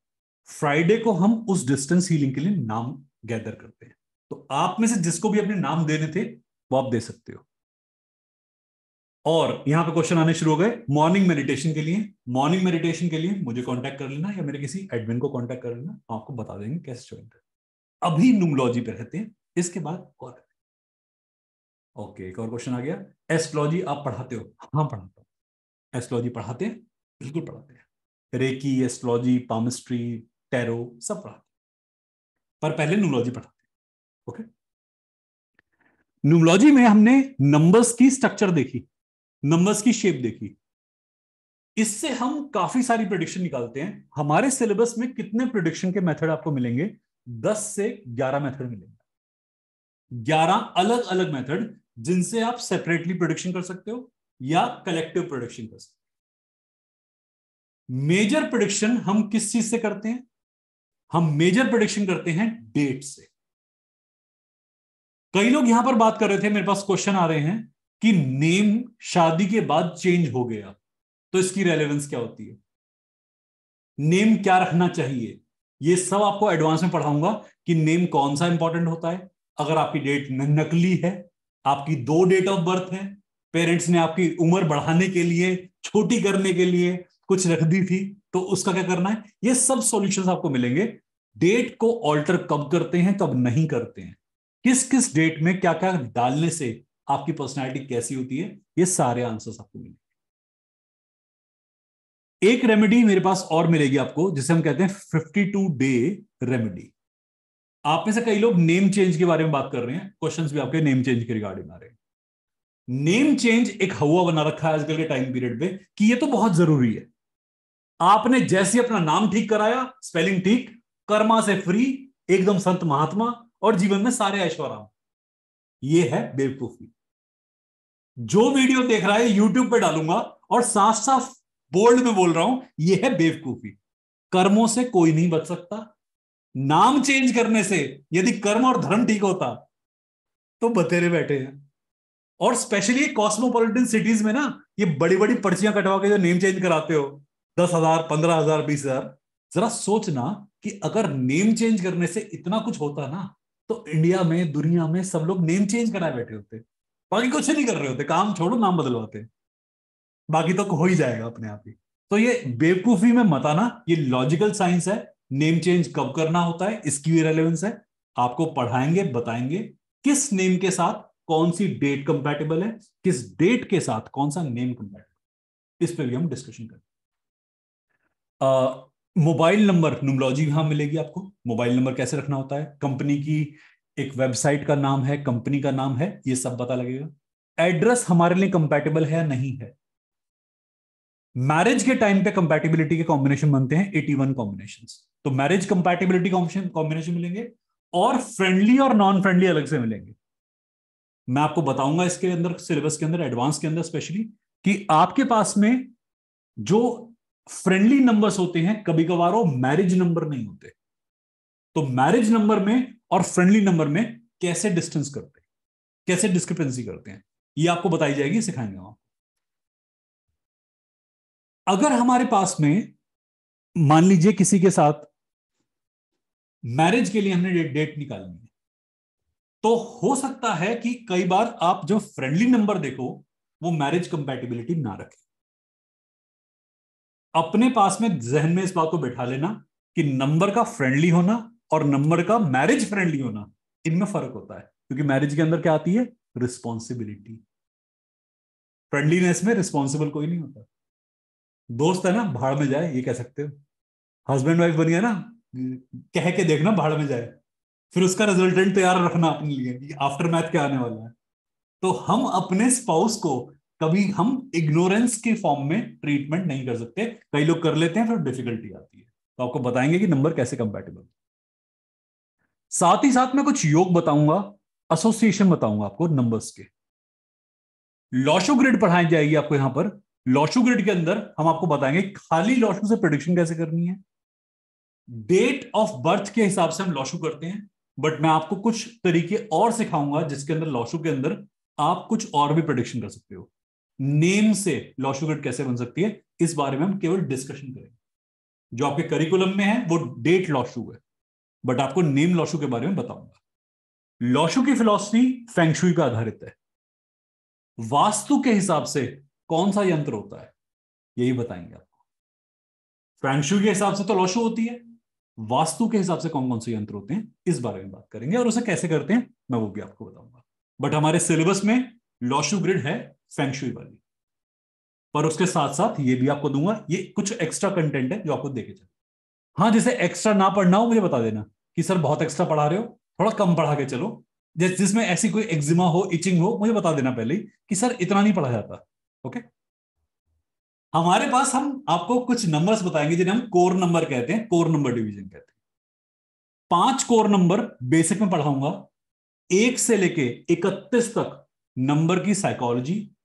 फ्राइडे को हम उस डिस्टेंस हीलिंग के लिए नाम गैदर करते हैं। तो आप में से जिसको भी अपने नाम देने थे वो आप दे सकते हो। और यहां पे क्वेश्चन आने शुरू हो गए मॉर्निंग मेडिटेशन के लिए। मॉर्निंग मेडिटेशन के लिए मुझे कांटेक्ट कर लेना या मेरे किसी एडमिन को कांटेक्ट कर लेना, आपको बता देंगे कैसे ज्वाइन करें। अभी न्यूमरोलॉजी पे रहते हैं, इसके बाद और। ओके, एक और क्वेश्चन आ गया। एस्ट्रोलॉजी आप पढ़ाते हो? हाँ पढ़ाता हूँ। एस्ट्रोलॉजी पढ़ाते हैं, बिल्कुल पढ़ाते हैं। रेकी, एस्ट्रोलॉजी, पामिस्ट्री, टैरो सब पढ़ाते हैं। पर पहले न्यूमरोलॉजी पढ़ाते हैं। ओके। न्यूमरोलॉजी में हमने नंबर्स की स्ट्रक्चर देखी, नंबर्स की शेप देखी। इससे हम काफी सारी प्रिडिक्शन निकालते हैं। हमारे सिलेबस में कितने प्रिडिक्शन के मेथड आपको मिलेंगे? 10 से 11 मेथड मिलेंगे। 11 अलग अलग मेथड, जिनसे आप सेपरेटली प्रिडिक्शन कर सकते हो या कलेक्टिव प्रिडिक्शन कर सकते हो। मेजर प्रिडिक्शन हम किस चीज से करते हैं? हम मेजर प्रिडिक्शन करते हैं डेट से। कई लोग यहां पर बात कर रहे थे, मेरे पास क्वेश्चन आ रहे हैं कि नेम शादी के बाद चेंज हो गया, तो इसकी रेलेवेंस क्या होती है? नेम क्या रखना चाहिए? ये सब आपको एडवांस में पढ़ाऊंगा कि नेम कौन सा इंपॉर्टेंट होता है। अगर आपकी डेट नकली है, आपकी 2 डेट ऑफ बर्थ है, पेरेंट्स ने आपकी उम्र बढ़ाने के लिए, छोटी करने के लिए कुछ रख दी थी, तो उसका क्या करना है? ये सब सॉल्यूशंस आपको मिलेंगे। डेट को ऑल्टर कब करते हैं, कब नहीं करते हैं, किस किस डेट में क्या क्या डालने से आपकी पर्सनैलिटी कैसी होती है, ये सारे आंसर्स आपको मिलेंगे। एक रेमेडी मेरे पास और मिलेगी आपको, जिसे हम कहते हैं 52 डे रेमेडी। आप में से कई लोग नेम चेंज के बारे में बात कर रहे हैं, क्वेश्चंस भी आपके नेम चेंज के रिगार्डिंग आ रहे हैं। नेम चेंज एक हवा बना रखा है आजकल के टाइम पीरियड पे कि ये तो बहुत जरूरी है। आपने जैसे अपना नाम ठीक कराया, स्पेलिंग ठीक, कर्मा से फ्री, एकदम संत महात्मा, और जीवन में सारे ऐश्वर्य। ये है बेवकूफी। जो वीडियो देख रहा है यूट्यूब पे डालूंगा और साफ साफ बोल्ड में बोल रहा हूं, ये है बेवकूफी। कर्मों से कोई नहीं बच सकता। नाम चेंज करने से यदि कर्म और धर्म ठीक होता तो बतेरे बैठे हैं। और स्पेशली कॉस्मोपॉलिटन सिटीज में ना, ये बड़ी बड़ी पर्चियां कटवा के जो नेम चेंज कराते हो, 10,000, 15,000, 20,000, जरा सोचना कि अगर नेम चेंज करने से इतना कुछ होता ना, तो इंडिया में, दुनिया में सब लोग नेम चेंज कराए बैठे होते। बाकी कुछ नहीं कर रहे होते, काम छोड़ो, नाम बदलवाते, बाकी तो हो ही जाएगा अपने आप ही। तो ये बेवकूफी में मत आना, ये लॉजिकल साइंस है। नेम चेंज कब करना होता है इसकी भी रेलेवेंस है। आपको पढ़ाएंगे, बताएंगे किस नेम के साथ कौन सी डेट कंपैटिबल है, किस डेट के साथ कौन सा नेम कंपैटिबल, इस पे भी हम डिस्कशन करेंगे। मोबाइल नंबर न्यूमरोलॉजी यहां मिलेगी आपको। मोबाइल नंबर कैसे रखना होता है, कंपनी की एक वेबसाइट का नाम है, कंपनी का नाम है, ये सब पता लगेगा। एड्रेस हमारे लिए कंपैटिबल है या नहीं है। मैरिज के टाइम पे कंपैटिबिलिटी के कॉम्बिनेशन बनते हैं 81 कॉम्बिनेशंस। तो मैरिज कंपैटिबिलिटी कॉम्बिनेशन मिलेंगे, और फ्रेंडली और नॉन फ्रेंडली अलग से मिलेंगे। मैं आपको बताऊंगा इसके अंदर, सिलेबस के अंदर, एडवांस के अंदर स्पेशली, कि आपके पास में जो फ्रेंडली नंबर्स होते हैं कभी कभार वो मैरिज नंबर नहीं होते। तो मैरिज नंबर में और फ्रेंडली नंबर में कैसे डिस्टेंस करते हैं, कैसे डिस्क्रिपेंसी करते हैं, ये आपको बताई जाएगी, सिखाएंगे हम। अगर हमारे पास में मान लीजिए किसी के साथ मैरिज के लिए हमने डेट निकालनी है, तो हो सकता है कि कई बार आप जो फ्रेंडली नंबर देखो वो मैरिज कंपैटिबिलिटी ना रखे। अपने पास में जहन में इस बात को बैठा लेना कि नंबर का फ्रेंडली होना और नंबर का मैरिज फ्रेंडली होना, इनमें फर्क होता है। क्योंकि मैरिज के अंदर क्या आती है, रिस्पॉन्सिबिलिटी। फ्रेंडलीनेस में रिस्पॉन्सिबल कोई नहीं होता। दोस्त है ना, भाड़ में जाए, ये कह सकते हो। हस्बैंड वाइफ बन गया ना, कह के देखना भाड़ में जाए, फिर उसका रिजल्टेंट तैयार रखना अपने लिए कि आफ्टर मैथ क्या आने वाला है। तो हम अपने स्पाउस को कभी हम इग्नोरेंस के फॉर्म में ट्रीटमेंट नहीं कर सकते। कई लोग कर लेते हैं, फिर डिफिकल्टी आती है। तो आपको बताएंगे कि नंबर कैसे कंपैटिबल। साथ ही साथ में कुछ योग बताऊंगा, एसोसिएशन बताऊंगा आपको नंबर्स के। लॉशो ग्रिड पढ़ाई जाएगी आपको यहां पर। लॉशो ग्रिड के अंदर हम आपको बताएंगे खाली लॉशो से प्रेडिक्शन कैसे करनी है। डेट ऑफ बर्थ के हिसाब से हम लॉशो करते हैं, बट मैं आपको कुछ तरीके और सिखाऊंगा जिसके अंदर लॉशो के अंदर आप कुछ और भी प्रेडिक्शन कर सकते हो। नेम से लॉशो ग्रिड कैसे बन सकती है, इस बारे में हम केवल डिस्कशन करेंगे। जो आपके करिकुलम में है वो डेट लॉशो है, बट आपको नेम लॉशो के बारे में बताऊंगा। लॉशो की फिलॉसफी फेंगशुई पर आधारित है। वास्तु के हिसाब से कौन सा यंत्र होता है, यही बताएंगे आपको। फेंगशुई के हिसाब से तो लॉशो होती है, वास्तु के हिसाब से कौन कौन से यंत्र होते हैं इस बारे में बात करेंगे, और उसे कैसे करते हैं मैं वो भी आपको बताऊंगा। बट हमारे सिलेबस में लॉशु ग्रिड है फेंगशुई वाली, पर उसके साथ साथ ये भी आपको दूंगा, ये कुछ एक्स्ट्रा कंटेंट है जो आपको देके चलो। हाँ, जिसे एक्स्ट्रा ना पढ़ना हो मुझे बता देना कि सर बहुत एक्स्ट्रा पढ़ा रहे हो, थोड़ा कम पढ़ा के चलो। जिसमें ऐसी कोई एक्जिमा हो, इचिंग हो, मुझे बता देना पहले ही कि सर इतना नहीं पढ़ा जाता। ओके, हमारे पास हम आपको कुछ नंबर्स बताएंगे जिन्हें हम कोर नंबर कहते हैं, कोर नंबर डिवीजन कहते हैं। 5 कोर नंबर बेसिक में पढ़ाऊंगा, 1 से लेके 31 तक नंबर की साइकोलॉजी,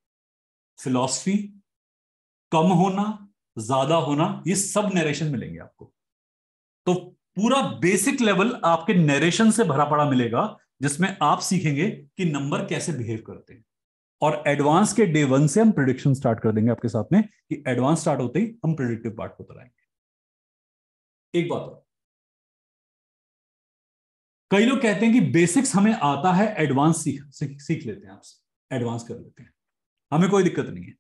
फिलॉसफी, कम होना, ज्यादा होना, ये सब नरेशन मिलेंगे आपको। तो पूरा बेसिक लेवल आपके नरेशन से भरा पड़ा मिलेगा, जिसमें आप सीखेंगे कि नंबर कैसे बिहेव करते हैं। और एडवांस के डे 1 से हम प्रिडिक्शन स्टार्ट कर देंगे आपके साथ में, कि एडवांस स्टार्ट होते ही हम प्रिडिक्टिव पार्ट को चलाएंगे। एक बात और, कई लोग कहते हैं कि बेसिक्स हमें आता है, एडवांस सीख लेते हैं, आपसे एडवांस कर लेते हैं, हमें कोई दिक्कत नहीं है।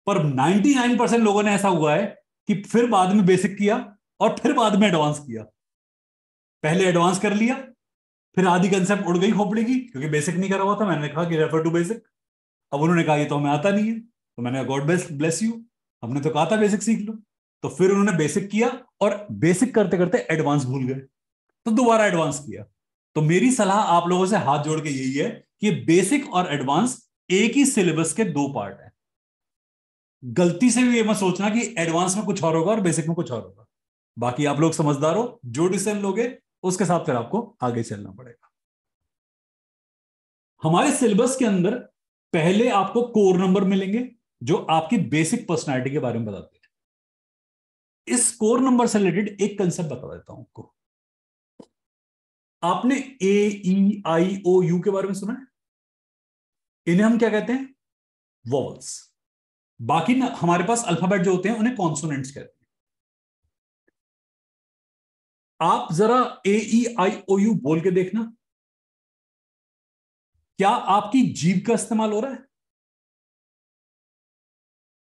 पर 99% लोगों ने ऐसा हुआ है कि फिर बाद में बेसिक किया और फिर बाद में एडवांस किया। पहले एडवांस कर लिया, फिर आधी कंसेप्ट उड़ गई खोपड़ी की, क्योंकि बेसिक नहीं करा हुआ था। मैंने कहा कि रेफर टू बेसिक। अब उन्होंने कहा ये तो हमें आता नहीं है, तो मैंने कहा गॉड ब्लेस यू, हमने तो कहा था बेसिक सीख लो। तो फिर उन्होंने बेसिक किया और बेसिक करते करते एडवांस भूल गए, तो दोबारा एडवांस किया। तो मेरी सलाह आप लोगों से हाथ जोड़ के यही है कि बेसिक और एडवांस एक ही सिलेबस के दो पार्ट है। गलती से भी ये मत सोचना कि एडवांस में कुछ और होगा और बेसिक में कुछ और होगा। बाकी आप लोग समझदार हो, जो डिसीजन लोगे उसके साथ फिर आपको आगे चलना पड़ेगा। हमारे सिलेबस के अंदर पहले आपको कोर नंबर मिलेंगे जो आपकी बेसिक पर्सनालिटी के बारे में बताते हैं। इस कोर नंबर से रिलेटेड एक कंसेप्ट बता देता हूं आपको। आपने AEIOU के बारे में सुना है? इन्हें हम क्या कहते हैं? वॉवल्स। बाकी ना हमारे पास अल्फाबेट जो होते हैं उन्हें कॉन्सोनेंट्स कहते हैं। आप जरा AEIOU बोल के देखना, क्या आपकी जीभ का इस्तेमाल हो रहा है?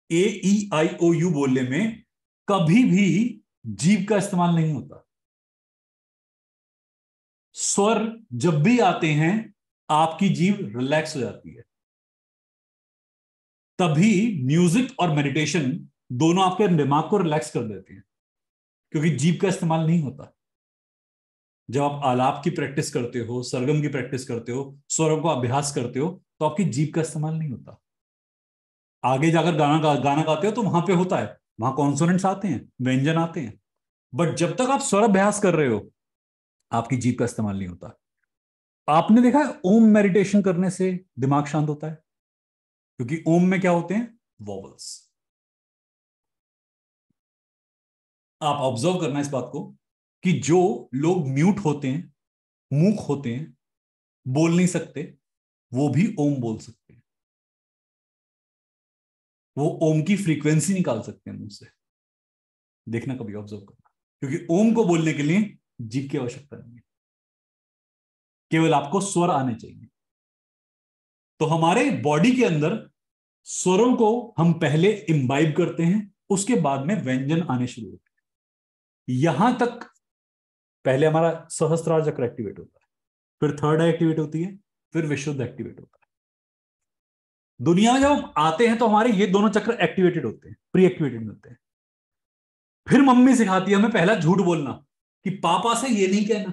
AEIOU बोलने में कभी भी जीभ का इस्तेमाल नहीं होता। स्वर जब भी आते हैं आपकी जीभ रिलैक्स हो जाती है। तभी म्यूजिक और मेडिटेशन दोनों आपके दिमाग को रिलैक्स कर देते हैं, क्योंकि जीभ का इस्तेमाल नहीं होता। जब आप आलाप की प्रैक्टिस करते हो, सरगम की प्रैक्टिस करते हो, स्वरों का अभ्यास करते हो, तो आपकी जीभ का इस्तेमाल नहीं होता। आगे जाकर गाना गाते हो तो वहां पे होता है, वहां कॉन्सोनेंट्स आते हैं, व्यंजन आते हैं। बट जब तक आप स्वर अभ्यास कर रहे हो आपकी जीभ का इस्तेमाल नहीं होता। आपने देखा है ओम मेडिटेशन करने से दिमाग शांत होता है, क्योंकि ओम में क्या होते हैं? वॉवल्स। आप ऑब्जर्व करना इस बात को कि जो लोग म्यूट होते हैं, मूक होते हैं, बोल नहीं सकते, वो भी ओम बोल सकते हैं। वो ओम की फ्रीक्वेंसी निकाल सकते हैं मुंह से। देखना, कभी ऑब्जर्व करना, क्योंकि ओम को बोलने के लिए जीभ की आवश्यकता नहीं है, केवल आपको स्वर आने चाहिए। तो हमारे बॉडी के अंदर स्वरों को हम पहले इम्बाइब करते हैं, उसके बाद में व्यंजन आने शुरू होते हैं। यहां तक पहले हमारा सहस्त्रार चक्र एक्टिवेट होता है, फिर थर्ड आई एक्टिवेट होती है, फिर विशुद्ध एक्टिवेट होता है। दुनिया में जब हम आते हैं तो हमारे ये दोनों चक्र एक्टिवेटेड होते हैं, प्री एक्टिवेटेड होते हैं। फिर मम्मी सिखाती है हमें पहला झूठ बोलना, कि पापा से ये नहीं कहना।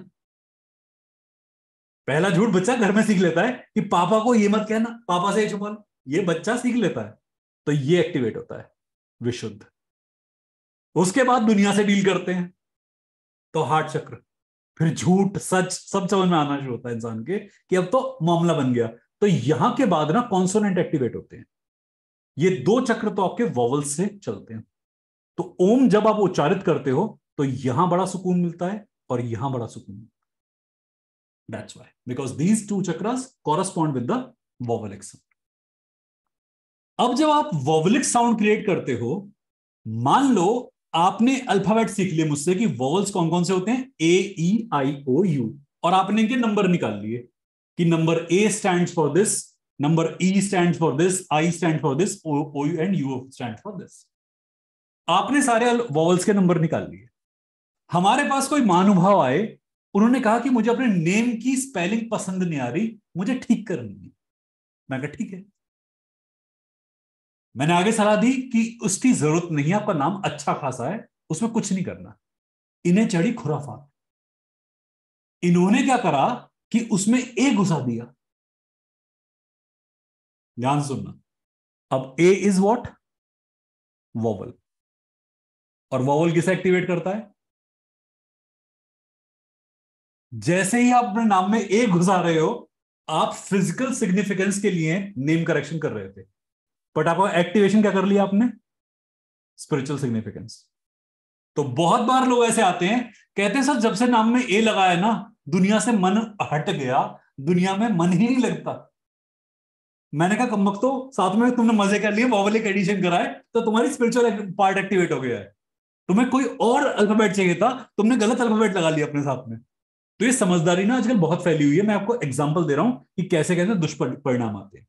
पहला झूठ बच्चा घर में सीख लेता है कि पापा को ये मत कहना, पापा से ये छुपा लो, ये बच्चा सीख लेता है। तो ये एक्टिवेट होता है विशुद्ध। उसके बाद दुनिया से डील करते हैं तो हार्ट चक्र, फिर झूठ सच सब समझ में आना शुरू होता है इंसान के, कि अब तो मामला बन गया। तो यहां के बाद ना कॉन्सोनेंट एक्टिवेट होते हैं। ये दो चक्र तो आपके वॉवल्स से चलते हैं। तो ओम जब आप उच्चारित करते हो तो यहां बड़ा सुकून मिलता है और यहां बड़ा सुकून मिलता है। That's why, because these two chakras correspond with the vowelic sound. अब जब आप वोवेलिक साउंड क्रिएट करते हो, मान लो आपने अल्फाबेट सीख लिए मुझसे कि वोवल्स कौन कौन से होते हैं, AEIOU, और आपने इनके नंबर निकाल लिए कि number A stands for this, number E stands for this, I stand for this, O and U stand for this. आपने सारे वॉवल्स के नंबर निकाल लिए। हमारे पास कोई महानुभाव आए, उन्होंने कहा कि मुझे अपने नेम की स्पेलिंग पसंद नहीं आ रही, मुझे ठीक करनी है। मैं कहा ठीक है। मैंने आगे सलाह दी कि उसकी जरूरत नहीं है, आपका नाम अच्छा खासा है, उसमें कुछ नहीं करना। इन्हें चढ़ी खुराफात। इन्होंने क्या करा कि उसमें ए घुसा दिया। ध्यान सुनना। अब ए इज व्हाट? वॉवल। और वॉवल किसे एक्टिवेट करता है? जैसे ही आप अपने नाम में ए घुसा रहे हो, आप फिजिकल सिग्निफिकेंस के लिए नेम करेक्शन कर रहे थे, बट आपको एक्टिवेशन क्या कर लिया आपने? Spiritual significance. तो बहुत बार लोग ऐसे आते हैं, कहते हैं सर जब से नाम में ए लगा है ना, दुनिया से मन हट गया, दुनिया में मन ही नहीं लगता। मैंने कहा कम तो साथ में तुमने मजे कर लिए, वोवेलिक एडिशन कराए, तो तुम्हारी स्पिरिचुअल पार्ट एक्टिवेट हो गया है। तुम्हें कोई और अल्फाबेट चाहिए था, तुमने गलत अल्फाबेट लगा लिया अपने साथ में। तो ये समझदारी ना आजकल बहुत फैली हुई है। मैं आपको एग्जांपल दे रहा हूं कि कैसे कैसे दुष्परिणाम आते हैं।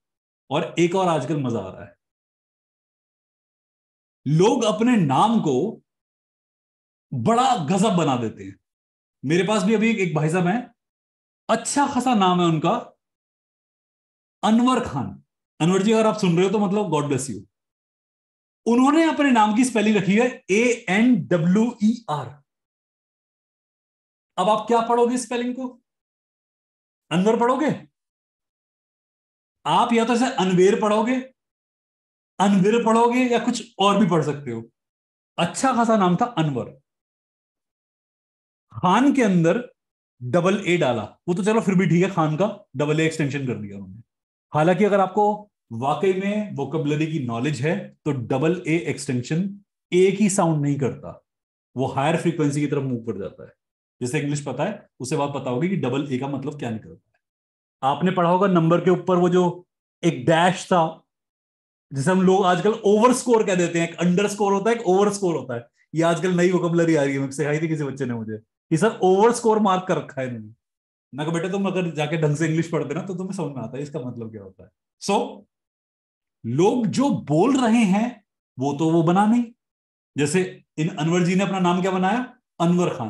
और एक और आजकल मजा आ रहा है, लोग अपने नाम को बड़ा गजब बना देते हैं। मेरे पास भी अभी एक भाई साहब हैं, अच्छा खासा नाम है उनका, अनवर खान। अनवर जी अगर आप सुन रहे हो तो मतलब गॉड ब्लेस यू। उन्होंने अपने नाम की स्पेलिंग रखी है ANWER। अब आप क्या पढ़ोगे स्पेलिंग को? अनवर पढ़ोगे आप, या तो इसे अनवेर पढ़ोगे, अनवीर पढ़ोगे, या कुछ और भी पढ़ सकते हो। अच्छा खासा नाम था अनवर। खान के अंदर डबल ए डाला, वो तो चलो फिर भी ठीक है, खान का डबल ए एक्सटेंशन कर दिया उन्होंने। हालांकि अगर आपको वाकई में वोकेबलरी की नॉलेज है तो डबल ए एक्सटेंशन एक ही साउंड नहीं करता, वो हायर फ्रीक्वेंसी की तरफ मूव कर जाता है। जैसे इंग्लिश पता है उसे बात पता होगी कि डबल ए का मतलब क्या निकलता है। आपने पढ़ा होगा नंबर के ऊपर वो जो एक डैश था, जैसे हम लोग आजकल ओवर स्कोर कह देते हैं, एक अंडर स्कोर होता है, एक ओवर स्कोर होता है। ये आजकल नई वोकेबलरी आ रही है, सिखाई थी किसी बच्चे ने मुझे कि सर ओवर स्कोर मार्क कर रखा है इन्होंने। मैं कहा बेटा तुम अगर जाके ढंग से इंग्लिश पढ़ते ना तो तुम्हें समझ में आता है इसका मतलब क्या होता है। सो लोग जो बोल रहे हैं वो तो वो बना नहीं। जैसे इन अनवर जी ने अपना नाम क्या बनाया, अनवर खान,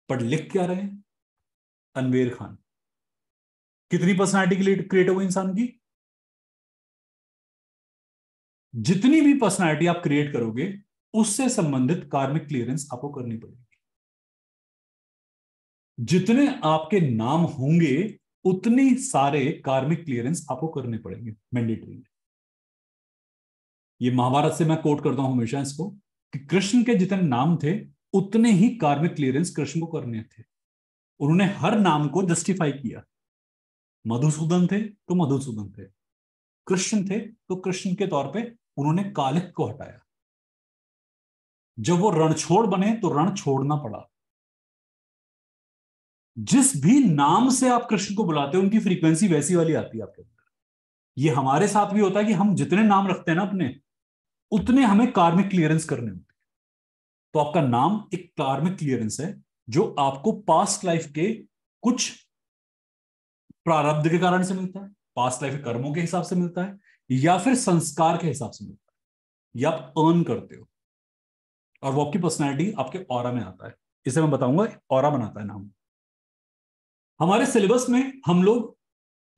पर लिख क्या रहे हैं, अनवेर खान। कितनी पर्सनालिटी क्रिएट हो गई इंसान की। जितनी भी पर्सनालिटी आप क्रिएट करोगे उससे संबंधित कार्मिक क्लियरेंस आपको करनी पड़ेगी। जितने आपके नाम होंगे उतनी सारे कार्मिक क्लियरेंस आपको करने पड़ेंगे मैंडेटरी। ये महाभारत से मैं कोट करता हूं हमेशा इसको, कि कृष्ण के जितने नाम थे उतने ही कार्मिक क्लियरेंस कृष्ण को करने थे। उन्होंने हर नाम को जस्टिफाई किया। मधुसूदन थे तो मधुसूदन थे, कृष्ण थे तो कृष्ण के तौर पे उन्होंने कालिक को हटाया। जब वो रणछोड़ बने तो रण छोड़ना पड़ा। जिस भी नाम से आप कृष्ण को बुलाते हो उनकी फ्रीक्वेंसी वैसी वाली आती है आपके अंदर। ये हमारे साथ भी होता है कि हम जितने नाम रखते हैं ना अपने, उतने हमें कार्मिक क्लियरेंस करने होते हैं। तो आपका नाम एक कार्मिक क्लियरेंस है जो आपको पास्ट लाइफ के कुछ प्रारब्ध के कारण से मिलता है, पास्ट लाइफ के कर्मों के हिसाब से मिलता है, या फिर संस्कार के हिसाब से मिलता है, या आप अर्न करते हो। और वो आपकी पर्सनैलिटी आपके ऑरा में आता है। इसे मैं बताऊंगा, ऑरा बनाता है नाम। हमारे सिलेबस में हम लोग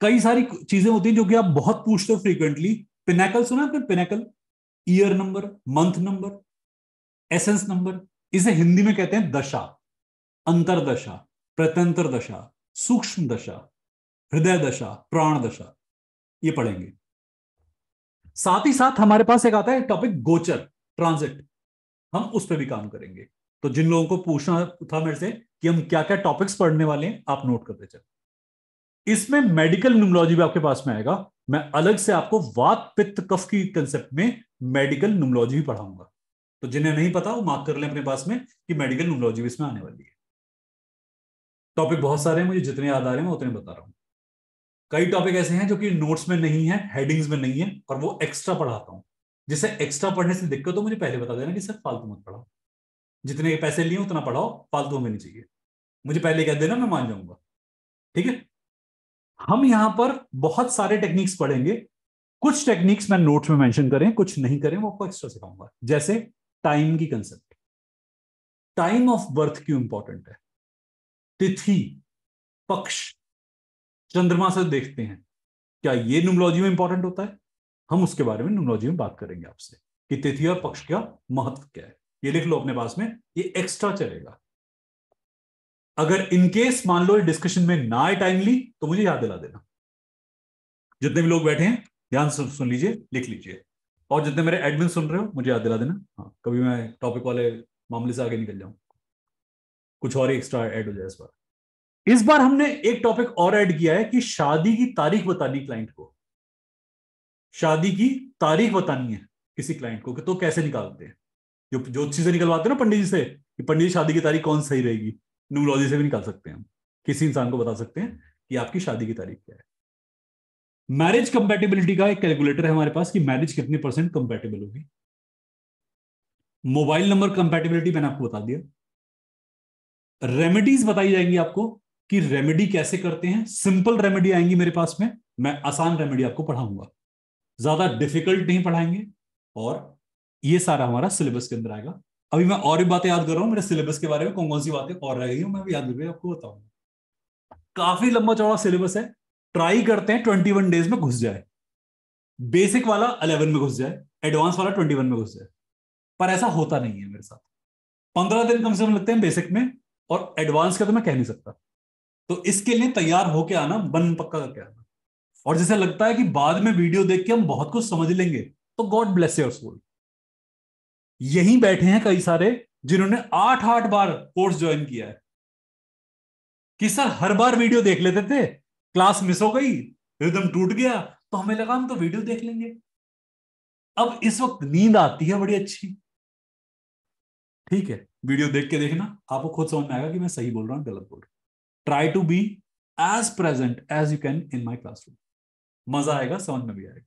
कई सारी चीजें होती हैं जो कि आप बहुत पूछते हो फ्रीक्वेंटली। पिनेकल सुना आपने, pinnacle, year number, month number, essence number. इसे हिंदी में कहते हैं दशा, अंतरदशा, प्रत्यंतर दशा, सूक्ष्म दशा, हृदय दशा, प्राण दशा। ये पढ़ेंगे। साथ ही साथ हमारे पास एक आता है टॉपिक गोचर, ट्रांजिट। हम उस पर भी काम करेंगे। तो जिन लोगों को पूछना था मेरे से कि हम क्या क्या टॉपिक्स पढ़ने वाले हैं, आप नोट करते चले। इसमें मेडिकल न्यूमोलॉजी भी आपके पास में आएगा। मैं अलग से आपको वात पित्त कफ की कंसेप्ट में मेडिकल न्यूमोलॉजी भी पढ़ाऊंगा। तो जिन्हें नहीं पता वो मार्क कर लें अपने पास में कि मेडिकल न्यूमोलॉजी भी इसमें आने वाली है। टॉपिक बहुत सारे हैं, मुझे जितने याद आ रहे हैं मैं उतने बता रहा हूं। कई टॉपिक ऐसे हैं जो कि नोट्स में नहीं है, हेडिंग्स में नहीं है, और वो एक्स्ट्रा पढ़ाता हूं। जिसे एक्स्ट्रा पढ़ने से दिक्कत हो मुझे पहले बता देना कि सर फालतू मत पढ़ाओ, जितने के पैसे लिए उतना पढ़ाओ, फालतू हमें नहीं चाहिए। मुझे पहले कह देना, मैं मान जाऊंगा। ठीक है। हम यहां पर बहुत सारे टेक्निक्स पढ़ेंगे। कुछ टेक्निक्स मैं नोट्स में मेंशन करें, कुछ नहीं करें, वो आपको एक्स्ट्रा सिखाऊंगा। जैसे टाइम की कंसेप्ट, टाइम ऑफ बर्थ क्यों इंपॉर्टेंट है, तिथि, पक्ष, चंद्रमा से देखते हैं, क्या ये न्यूमोलॉजी में इंपॉर्टेंट होता है। हम उसके बारे में न्यूमोलॉजी में बात करेंगे आपसे कि तिथि और पक्ष का महत्व क्या है। ये लिख लो अपने पास में, ये एक्स्ट्रा चलेगा। अगर इनकेस मान लो डिस्कशन में ना आए टाइमली तो मुझे याद दिला देना। जितने भी लोग बैठे हैं ध्यान से सुन लीजिए, लिख लीजिए। और जितने मेरे एडमिन सुन रहे हो मुझे याद दिला देना। हाँ, कभी मैं टॉपिक वाले मामले से आगे निकल जाऊं, कुछ और एक्स्ट्रा ऐड हो जाए इस बार। इस बार हमने एक टॉपिक और ऐड किया है कि शादी की तारीख बतानी क्लाइंट को। शादी की तारीख बतानी है किसी क्लाइंट को, कि तो कैसे निकालते हैं। जो ज्योतिषी से निकलवाते हैं ना पंडित जी से, कि पंडित जी शादी की तारीख कौन सही रहेगी, न्यूमरोलॉजी से भी निकाल सकते हैं हम। किसी इंसान को बता सकते हैं कि आपकी शादी की तारीख क्या है। मैरिज कंपैटिबिलिटी का एक कैलकुलेटर है हमारे पास कि मैरिज कितनी परसेंट कंपैटिबल होगी। मोबाइल नंबर कंपैटिबिलिटी मैंने आपको बता दिया। रेमेडीज बताई जाएंगी आपको कि रेमेडी कैसे करते हैं। सिंपल रेमेडी आएंगी मेरे पास में, मैं आसान रेमेडी आपको पढ़ाऊंगा, ज्यादा डिफिकल्ट नहीं पढ़ाएंगे। और ये सारा हमारा सिलेबस के अंदर आएगा। अभी मैं और भी बातें याद कर रहा हूं मेरे सिलेबस के बारे में, कौन कौन सी बातें और रह गई हूं मैं भी याद करके आपको बताऊंगा। काफी लंबा चौड़ा सिलेबस है। ट्राई करते हैं 21 डेज में घुस जाए। बेसिक वाला 11 में घुस जाए, एडवांस वाला 21 में घुस जाए। पर ऐसा होता नहीं है मेरे साथ। 15 दिन कम से कम लगते हैं बेसिक में, और एडवांस का तो मैं कह नहीं सकता। तो इसके लिए तैयार होके आना, मन पक्का करके आना। और जैसे लगता है कि बाद में वीडियो देख के हम बहुत कुछ समझ लेंगे, तो गॉड ब्लेस योर सोल। यहीं बैठे हैं कई सारे जिन्होंने 8-8 बार कोर्स ज्वाइन किया है कि सर हर बार वीडियो देख लेते थे, क्लास मिस हो गई, रिदम टूट गया, तो हमें लगा हम तो वीडियो देख लेंगे। अब इस वक्त नींद आती है बड़ी अच्छी। ठीक है, वीडियो देख के देखना, आपको खुद समझ में आएगा कि मैं सही बोल रहा हूं गलत बोल रहा हूं। Try to be as present as you can in my classroom. मजा आएगा, समझ में भी आएगा।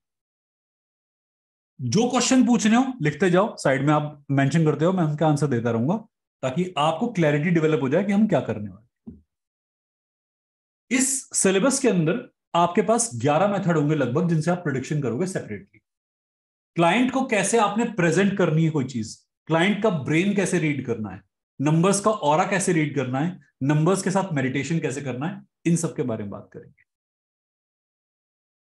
जो क्वेश्चन पूछने हो लिखते जाओ, साइड में आप मेंशन करते हो, मैं उनका आंसर देता रहूंगा, ताकि आपको क्लैरिटी डेवलप हो जाए कि हम क्या करने वाले। इस सिलेबस के अंदर आपके पास 11 मेथड होंगे लगभग, जिनसे आप प्रिडिक्शन करोगे सेपरेटली। क्लाइंट को कैसे आपने प्रेजेंट करनी है कोई चीज, क्लाइंट का ब्रेन कैसे रीड करना है, नंबर्स का ऑरा कैसे रीड करना है, नंबर्स के साथ मेडिटेशन कैसे करना है, इन सब के बारे में बात करेंगे।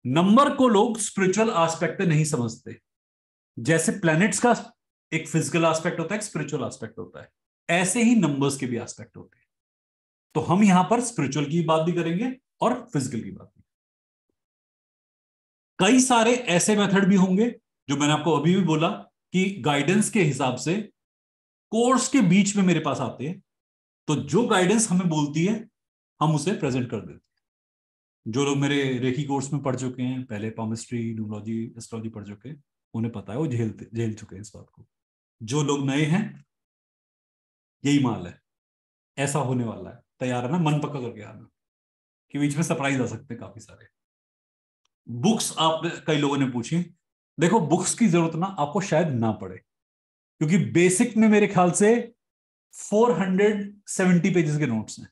नंबर को लोग स्पिरिचुअल एस्पेक्ट पे नहीं समझते। जैसे प्लैनेट्स का एक फिजिकल एस्पेक्ट होता है, एक स्पिरिचुअल एस्पेक्ट होता है, ऐसे ही नंबर्स के भी एस्पेक्ट होते हैं। तो हम यहां पर स्पिरिचुअल की बात भी करेंगे और फिजिकल की बात भी। कई सारे ऐसे मेथड भी होंगे जो मैंने आपको अभी भी बोला कि गाइडेंस के हिसाब से कोर्स के बीच में मेरे पास आते हैं, तो जो गाइडेंस हमें बोलती है हम उसे प्रेजेंट कर देते हैं। जो लोग मेरे रेकी कोर्स में पढ़ चुके हैं, पहले पामिस्ट्री, न्यूमोलॉजी, एस्ट्रोलॉजी पढ़ चुके हैं, उन्हें पता है, वो झेल चुके हैं इस बात को। जो लोग नए हैं, यही माल है, ऐसा होने वाला है, तैयार है ना, मन पक्का करके आना, कि बीच में सरप्राइज आ सकते हैं काफी सारे। बुक्स आप कई लोगों ने पूछी, देखो बुक्स की जरूरत ना आपको शायद ना पड़े, क्योंकि बेसिक में मेरे ख्याल से 470 पेजेस के नोट्स हैं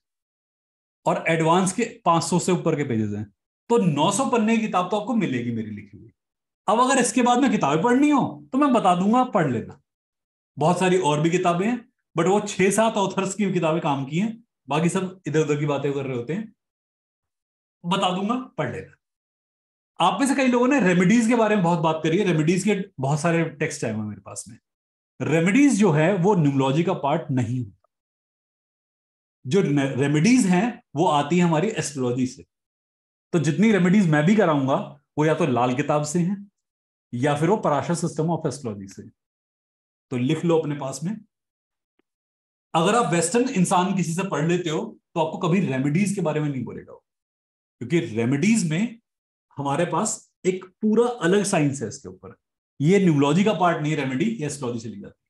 और एडवांस के 500 से ऊपर के पेजेस हैं। तो 900 पन्ने की किताब तो आपको मिलेगी मेरी लिखी हुई। अब अगर इसके बाद में किताबें पढ़नी हो तो मैं बता दूंगा, आप पढ़ लेना। बहुत सारी और भी किताबें हैं, बट वो 6-7 ऑथर्स की किताबें काम की हैं, बाकी सब इधर उधर की बातें कर रहे होते हैं। बता दूंगा, पढ़ लेना। आप में से कई लोगों ने रेमेडीज के बारे में बहुत बात करी है, रेमेडीज के बहुत सारे टेक्स्ट आए हुए हैं मेरे पास में। रेमेडीज जो है वो न्यूमोलॉजी का पार्ट नहीं होता। जो रेमेडीज हैं वो आती है हमारी एस्ट्रोलॉजी से। तो जितनी रेमेडीज मैं भी कराऊंगा वो या तो लाल किताब से हैं, या फिर वो पराशर सिस्टम ऑफ एस्ट्रोलॉजी से। तो लिख लो अपने पास में। अगर आप वेस्टर्न इंसान किसी से पढ़ लेते हो तो आपको कभी रेमेडीज के बारे में नहीं बोलेगा, क्योंकि रेमेडीज में हमारे पास एक पूरा अलग साइंस है इसके ऊपर। ये न्यूमोलॉजी का पार्ट नहीं, रेमेडी ये एस्ट्रोलॉजी से ली जाती है।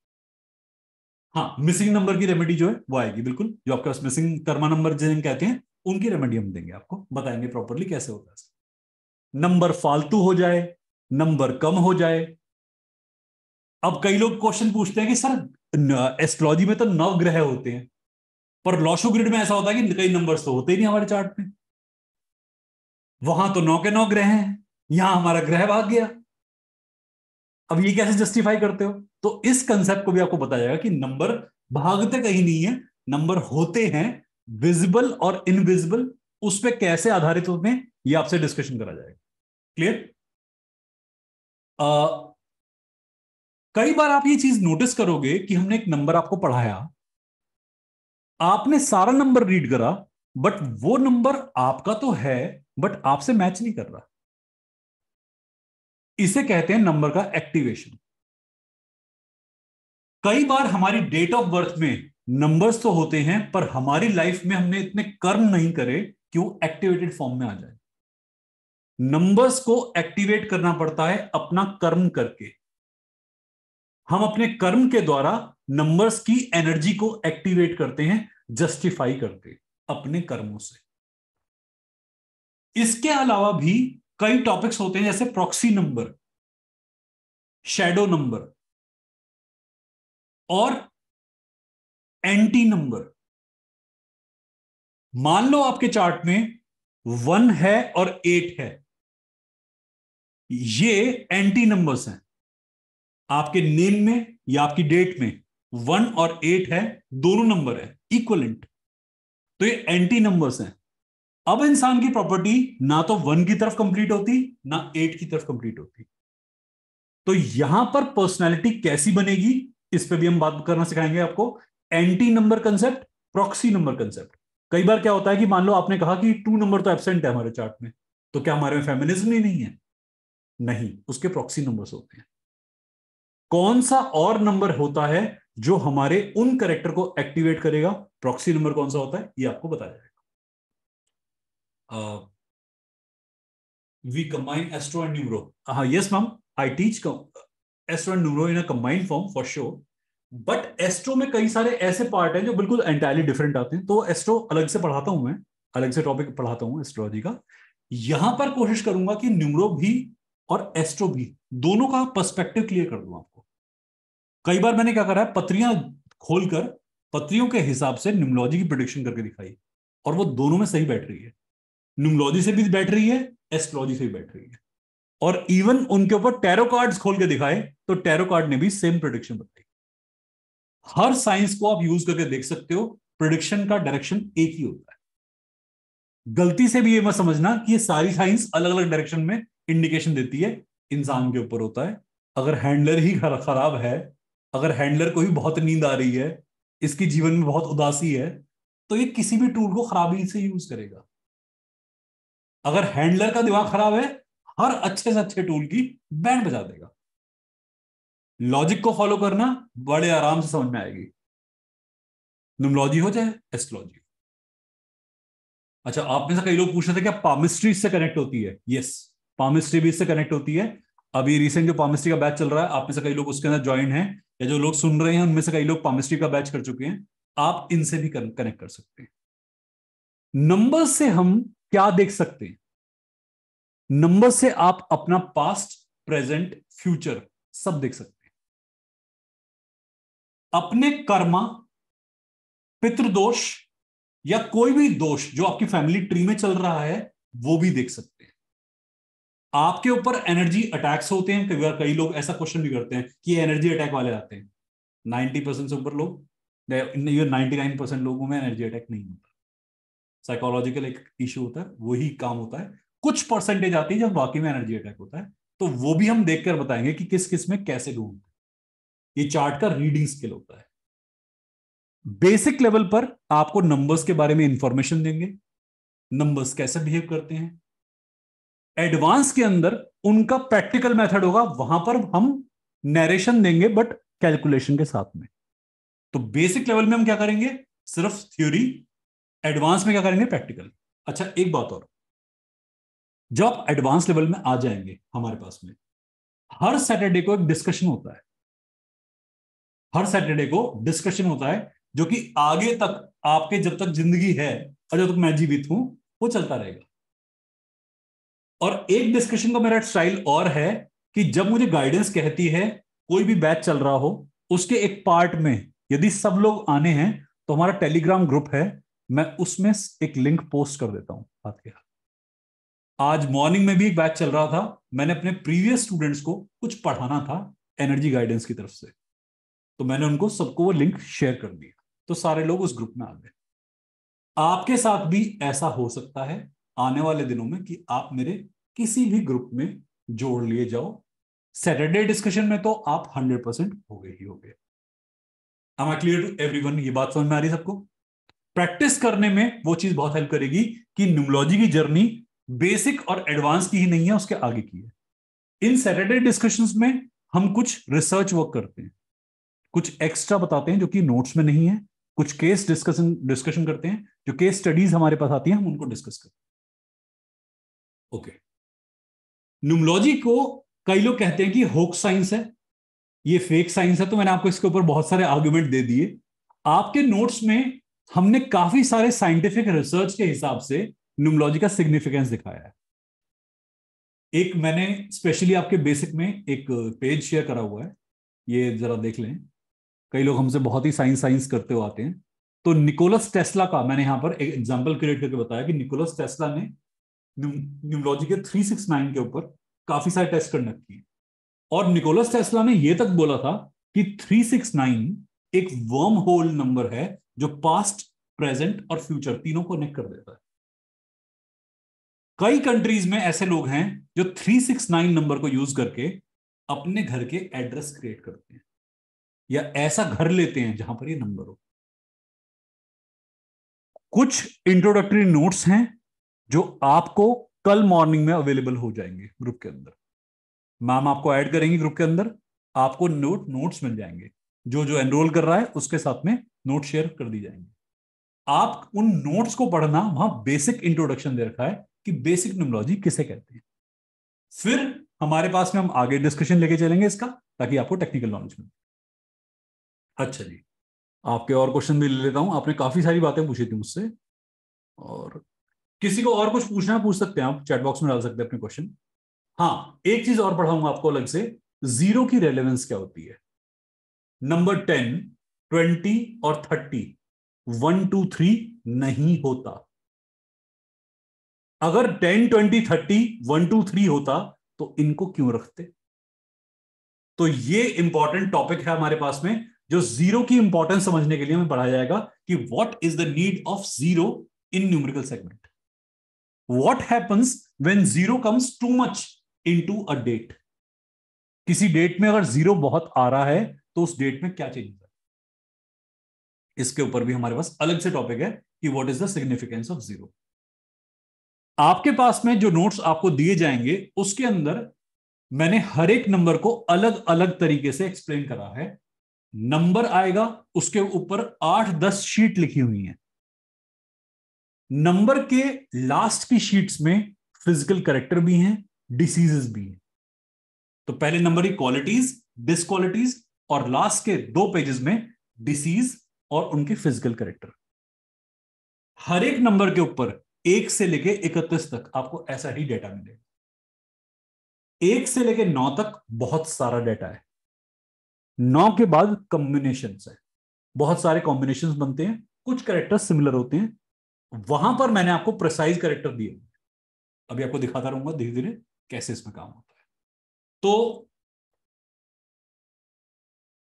हाँ, मिसिंग नंबर की रेमेडी जो है वो आएगी बिल्कुल, जो आपके पास मिसिंग कर्मा नंबर जिन्हें कहते हैं, उनकी रेमेडी हम देंगे, आपको बताएंगे प्रॉपरली कैसे होता है। नंबर फालतू हो जाए, नंबर कम हो जाए। अब कई लोग क्वेश्चन पूछते हैं कि सर एस्ट्रोलॉजी में तो 9 ग्रह होते हैं, पर लॉशो ग्रिड में ऐसा होता है कि कई नंबर्स तो होते ही नहीं हमारे चार्ट में। वहां तो 9 के 9 ग्रह हैं, यहां हमारा ग्रह भाग गया। अब ये कैसे जस्टिफाई करते हो? तो इस कंसेप्ट को भी आपको बताया जाएगा कि नंबर भागते कहीं नहीं है, नंबर होते हैं, विजिबल और इनविजिबल। उस पर कैसे आधारित होते हैं ये आपसे डिस्कशन करा जाएगा। क्लियर? कई बार आप ये चीज नोटिस करोगे कि हमने एक नंबर आपको पढ़ाया, आपने सारा नंबर रीड करा, बट वो नंबर आपका तो है, बट आपसे मैच नहीं कर रहा। इसे कहते हैं नंबर का एक्टिवेशन। कई बार हमारी डेट ऑफ बर्थ में नंबर्स तो होते हैं, पर हमारी लाइफ में हमने इतने कर्म नहीं करे कि वो एक्टिवेटेड फॉर्म में आ जाए। नंबर्स को एक्टिवेट करना पड़ता है अपना कर्म करके। हम अपने कर्म के द्वारा नंबर्स की एनर्जी को एक्टिवेट करते हैं, जस्टिफाई करते अपने कर्मों से। इसके अलावा भी कई टॉपिक्स होते हैं, जैसे प्रॉक्सी नंबर, शैडो नंबर और एंटी नंबर। मान लो आपके चार्ट में 1 है और 8 है, ये एंटी नंबर्स हैं। आपके नेम में या आपकी डेट में 1 और 8 है, दोनों नंबर है इक्वलेंट, तो ये एंटी नंबर्स हैं। अब इंसान की प्रॉपर्टी ना तो 1 की तरफ कंप्लीट होती, ना 8 की तरफ कंप्लीट होती। तो यहां पर पर्सनैलिटी कैसी बनेगी, इस पे भी हम बात करना सिखाएंगे आपको। Anti number concept, proxy number concept, कई बार क्या होता है कि मान लो आपने कहा कि 2 नंबर तो एब्सेंट है हमारे चार्ट में, तो क्या हमारे में फेमिनिज्म ही नहीं है? नहीं, उसके प्रॉक्सी नंबर्स होते हैं। कौन सा और नंबर होता है जो हमारे उन करेक्टर को एक्टिवेट करेगा? प्रॉक्सी नंबर कौन सा होता है ये आपको बताया जाएगा। We combine astro and neuro. हाँ, yes ma'am, I teach astro and neuro in a combined form for sure. But astro में कई सारे ऐसे पार्ट हैं जो बिल्कुल एंटायरली डिफरेंट आते हैं, तो एस्ट्रो अलग से पढ़ाता हूं मैं, अलग से टॉपिक पढ़ाता हूं एस्ट्रोलॉजी का। यहां पर कोशिश करूंगा कि न्यूरो भी और एस्ट्रो भी दोनों का पर्सपेक्टिव क्लियर कर दूं आपको। कई बार मैंने क्या करा है, पत्रियां खोलकर पत्रियों के हिसाब से न्यूमरोलॉजी की प्रिडिक्शन करके दिखाई, और वो दोनों में सही बैठ रही है। न्यूमरोलॉजी से भी बैठ रही है, एस्ट्रोलॉजी से भी बैठ रही है। और इवन उनके ऊपर टैरो कार्ड्स खोल के दिखाए तो टैरो कार्ड ने भी सेम प्रिडिक्शन बताई। हर साइंस को आप यूज करके देख सकते हो, प्रिडिक्शन का डायरेक्शन एक ही होता है। गलती से भी ये मत समझना कि ये सारी साइंस अलग अलग डायरेक्शन में इंडिकेशन देती है। इंसान के ऊपर होता है। अगर हैंडलर ही खराब है, अगर हैंडलर को ही बहुत नींद आ रही है, इसकी जीवन में बहुत उदासी है, तो ये किसी भी टूल को खराबी से यूज करेगा। अगर हैंडलर का दिमाग खराब है, हर अच्छे से अच्छे टूल की बैंड बजा देगा। लॉजिक को फॉलो करना, बड़े आराम से समझ में आएगी। न्यूमरोलॉजी हो चाहे एस्ट्रोलॉजी। अच्छा, आप में से कई लोग पूछ रहे थे क्या पामिस्ट्री से कनेक्ट होती है? यस, पामिस्ट्री भी इससे कनेक्ट होती है। अभी रिसेंट जो पामिस्ट्री का बैच चल रहा है, आप में से कई लोग उसके अंदर ज्वाइन हैं, या जो लोग सुन रहे हैं उनमें से कई लोग पामिस्ट्री का बैच कर चुके हैं। आप इनसे भी कनेक्ट कर सकते हैं। नंबर से हम क्या देख सकते हैं? नंबर से आप अपना पास्ट, प्रेजेंट, फ्यूचर सब देख सकते हैं। अपने कर्मा, पितृदोष, या कोई भी दोष जो आपकी फैमिली ट्री में चल रहा है, वो भी देख सकते हैं। आपके ऊपर एनर्जी अटैक्स होते हैं। कई बार कई लोग ऐसा क्वेश्चन भी करते हैं कि एनर्जी अटैक वाले आते हैं। 90% से ऊपर लोग, 99% लोगों में एनर्जी अटैक नहीं होता। साइकोलॉजिकल एक इश्यू होता है, वही काम होता है। कुछ परसेंटेज आती है जब वाकई में एनर्जी अटैक होता है, तो वो भी हम देखकर बताएंगे कि किस किस में कैसे ढूंढते हैं। ये चार्ट का रीडिंग स्किल होता है। बेसिक लेवल पर आपको नंबर्स के बारे में इंफॉर्मेशन देंगे, नंबर्स कैसे बिहेव करते हैं। एडवांस के अंदर उनका प्रैक्टिकल मेथड होगा, वहां पर हम नरेशन देंगे बट कैलकुलेशन के साथ में। तो बेसिक लेवल में हम क्या करेंगे? सिर्फ थ्योरी। एडवांस में क्या करेंगे? प्रैक्टिकल। अच्छा, एक बात और, जब आप एडवांस लेवल में आ जाएंगे हमारे पास में, हर सैटरडे को एक डिस्कशन होता है। हर सैटरडे को डिस्कशन होता है, जो कि आगे तक आपके जब तक जिंदगी है और जब तक मैं जीवित हूं, वो चलता रहेगा। और एक डिस्कशन का मेरा स्टाइल और है कि जब मुझे गाइडेंस कहती है कोई भी बैच चल रहा हो, उसके एक पार्ट में यदि सब लोग आने हैं, तो हमारा टेलीग्राम ग्रुप है, मैं उसमें एक लिंक पोस्ट कर देता हूं बात के। आज मॉर्निंग में भी एक बैच चल रहा था, मैंने अपने प्रीवियस स्टूडेंट्स को कुछ पढ़ाना था एनर्जी गाइडेंस की तरफ से, तो मैंने उनको सबको वो लिंक शेयर कर दिया, तो सारे लोग उस ग्रुप में आ गए। आपके साथ भी ऐसा हो सकता है आने वाले दिनों में कि आप मेरे किसी भी ग्रुप में जोड़ लिए जाओ। सैटरडे डिस्कशन में तो आप 100% हो गए ही हो गए। am I clear to everyone? ये बात समझ में आ रही है सबको? प्रैक्टिस करने में वो चीज बहुत हेल्प करेगी कि न्यूमरोलॉजी की जर्नी बेसिक और एडवांस की ही नहीं है, उसके आगे की है। इन सैटरडे डिस्कशंस में हम कुछ रिसर्च वर्क करते हैं, कुछ एक्स्ट्रा बताते हैं जो कि नोट्स में नहीं है, कुछ केस डिस्कशन डिस्कशन करते हैं, जो केस स्टडीज हमारे पास आती हैं हम उनको डिस्कस करते हैं। ओके, न्यूमरोलॉजी को कई लोग कहते हैं कि होक्स साइंस है, ये फेक साइंस है, तो मैंने आपको इसके ऊपर बहुत सारे आर्गुमेंट दे दिए। आपके नोट्स में हमने काफी सारे साइंटिफिक रिसर्च के हिसाब से न्यूमरोलॉजी का सिग्निफिकेंस दिखाया है। एक मैंने स्पेशली आपके बेसिक में एक पेज शेयर करा हुआ है, ये जरा देख लें। कई लोग हमसे बहुत ही साइंस साइंस करते हुए आते हैं, तो निकोलस टेस्ला का मैंने यहां पर एक एग्जांपल क्रिएट करके बताया कि निकोलस टेस्ला ने न्यूमरोलॉजी के 369 के ऊपर काफी सारे टेस्ट कंडक्ट किए, और निकोलस टेस्ला ने यह तक बोला था कि 369 एक वर्म होल नंबर है जो पास्ट, प्रेजेंट और फ्यूचर तीनों को कनेक्ट कर देता है। कई कंट्रीज में ऐसे लोग हैं जो 369 नंबर को यूज करके अपने घर के एड्रेस क्रिएट करते हैं, या ऐसा घर लेते हैं जहां पर ये नंबर हो। कुछ इंट्रोडक्टरी नोट्स हैं जो आपको कल मॉर्निंग में अवेलेबल हो जाएंगे ग्रुप के अंदर। मैम आपको ऐड करेंगे ग्रुप के अंदर, आपको नोट्स मिल जाएंगे, जो जो एनरोल कर रहा है उसके साथ में नोट शेयर कर दी जाएंगे। आप उन नोट्स को पढ़ना, वहां बेसिक इंट्रोडक्शन दे रखा है कि बेसिक न्यूमरोलॉजी किसे कहते हैं। फिर हमारे पास में हम आगे डिस्कशन लेके चलेंगे इसका, ताकि आपको टेक्निकल नॉलेज मिले। अच्छा जी, आपके और क्वेश्चन भी ले लेता हूं। आपने काफी सारी बातें पूछी थी मुझसे, और किसी को और कुछ पूछना है पूछ सकते हैं, आप चैट बॉक्स में डाल सकते हैं अपने क्वेश्चन। हाँ, एक चीज और पढ़ाऊंगा आपको अलग से, जीरो की रेलेवेंस क्या होती है। नंबर 10, 20 और 30, 1 2 3 नहीं होता। अगर 10 20 30 1 2 3 होता तो इनको क्यों रखते। तो ये इंपॉर्टेंट टॉपिक है हमारे पास में, जो जीरो की इंपॉर्टेंस समझने के लिए हमें पढ़ाया जाएगा कि what is the need of zero in numerical segment, what happens when zero comes too much into a date. किसी डेट में अगर जीरो बहुत आ रहा है तो उस डेट में क्या चेंज है, इसके ऊपर भी हमारे पास अलग से टॉपिक है कि what is the significance of zero. आपके पास में जो नोट्स आपको दिए जाएंगे उसके अंदर मैंने हर एक नंबर को अलग अलग तरीके से एक्सप्लेन करा है। नंबर आएगा, उसके ऊपर 8-10 शीट लिखी हुई हैं। नंबर के लास्ट की शीट्स में फिजिकल कैरेक्टर भी हैं, डिसीजेस भी हैं। तो पहले नंबर की क्वालिटीज, डिसक्वालिटीज, और लास्ट के 2 पेजेस में डिसीज और उनके फिजिकल कैरेक्टर। हर एक नंबर के ऊपर 1 से लेके 31 तक आपको ऐसा ही डेटा मिलेगा। 1 से लेके 9 तक बहुत सारा डेटा है। 9 के बाद कॉम्बिनेशन है, बहुत सारे कॉम्बिनेशन बनते हैं, कुछ कैरेक्टर्स सिमिलर होते हैं। वहां पर मैंने आपको प्रिसाइज कैरेक्टर दिए, अभी आपको दिखाता रहूंगा धीरे धीरे कैसे इसमें काम होता है। तो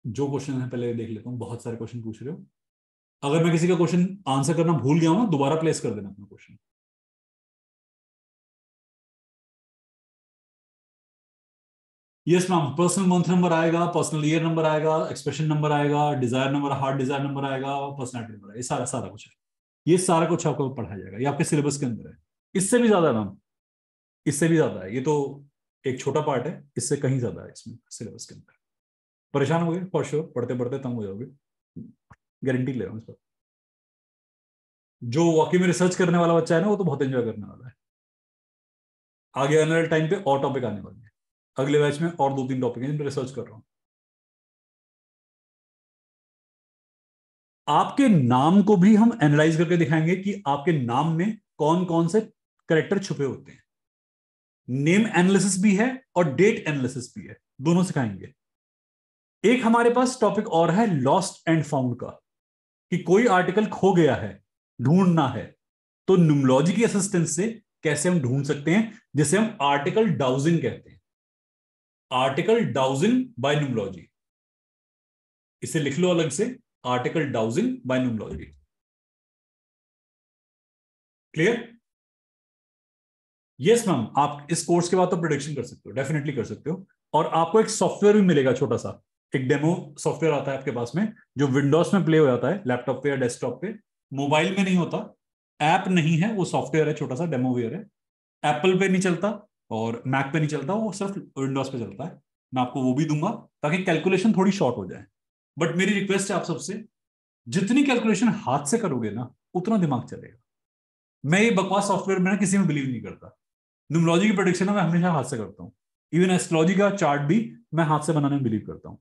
जो क्वेश्चन है पहले देख लेता हूं, बहुत सारे क्वेश्चन पूछ रहे हो। अगर मैं किसी का क्वेश्चन आंसर करना भूल गया हूं ना, दोबारा प्लेस कर देना अपना question. Yes ma'am, personal month number आएगा, पर्सनल ईयर नंबर आएगा, एक्सप्रेशन नंबर आएगा, desire number, heart desire number आएगा, पर्सनैलिटी नंबर आएगा, ये सारा सारा कुछ है। ये सारा कुछ आपको पढ़ाया जाएगा, ये आपके सिलेबस के अंदर है। इससे भी ज्यादा है मैम, इससे भी ज्यादा है। ये तो एक छोटा पार्ट है, इससे कहीं ज्यादा है इसमें सिलेबस के अंदर। परेशान हो गए फॉर श्योर, पढ़ते पढ़ते तंग हो जाओगे, गारंटी ले रहा हूँ इस पर। जो वाकई में रिसर्च करने वाला बच्चा है ना, वो तो बहुत एंजॉय करने वाला है। आगे आने वाले टाइम पे और टॉपिक आने वाले हैं, अगले बैच में और 2-3 टॉपिक हैं जिन पर रिसर्च कर रहा हूं। आपके नाम को भी हम एनालाइज करके दिखाएंगे कि आपके नाम में कौन कौन से करेक्टर छुपे होते हैं। नेम एनालिसिस भी है और डेट एनालिसिस भी है, दोनों सिखाएंगे। एक हमारे पास टॉपिक और है लॉस्ट एंड फाउंड का, कि कोई आर्टिकल खो गया है, ढूंढना है, तो न्यूमोलॉजी की असिस्टेंस से कैसे हम ढूंढ सकते हैं, जिसे हम आर्टिकल डाउजिंग कहते हैं। आर्टिकल डाउजिंग बाय न्यूमोलॉजी, इसे लिख लो अलग से, article dowsing by numerology. Clear? Yes ma'am, आप इस कोर्स के बाद तो प्रिडिक्शन कर सकते हो, डेफिनेटली कर सकते हो। और आपको एक सॉफ्टवेयर भी मिलेगा छोटा सा, एक डेमो सॉफ्टवेयर आता है आपके पास में, जो विंडोज में प्ले हो जाता है, लैपटॉप पे या डेस्कटॉप पे, मोबाइल में नहीं होता। ऐप नहीं है, वो सॉफ्टवेयर है, छोटा सा डेमोवेयर है। एप्पल पे नहीं चलता और मैक पे नहीं चलता, वो सिर्फ विंडोज पे चलता है। मैं आपको वो भी दूंगा ताकि कैलकुलेशन थोड़ी शॉर्ट हो जाए। बट मेरी रिक्वेस्ट है आप सबसे, जितनी कैलकुलेशन हाथ से करोगे ना, उतना दिमाग चलेगा। मैं ये बकवास सॉफ्टवेयर में ना किसी में बिलीव नहीं करता। न्यूमरोलॉजी की प्रोडिक्शन मैं हमेशा हाथ से करता हूँ। इवन एस्ट्रोलॉजी का चार्ट भी मैं हाथ से बनाने में बिलीव करता हूँ।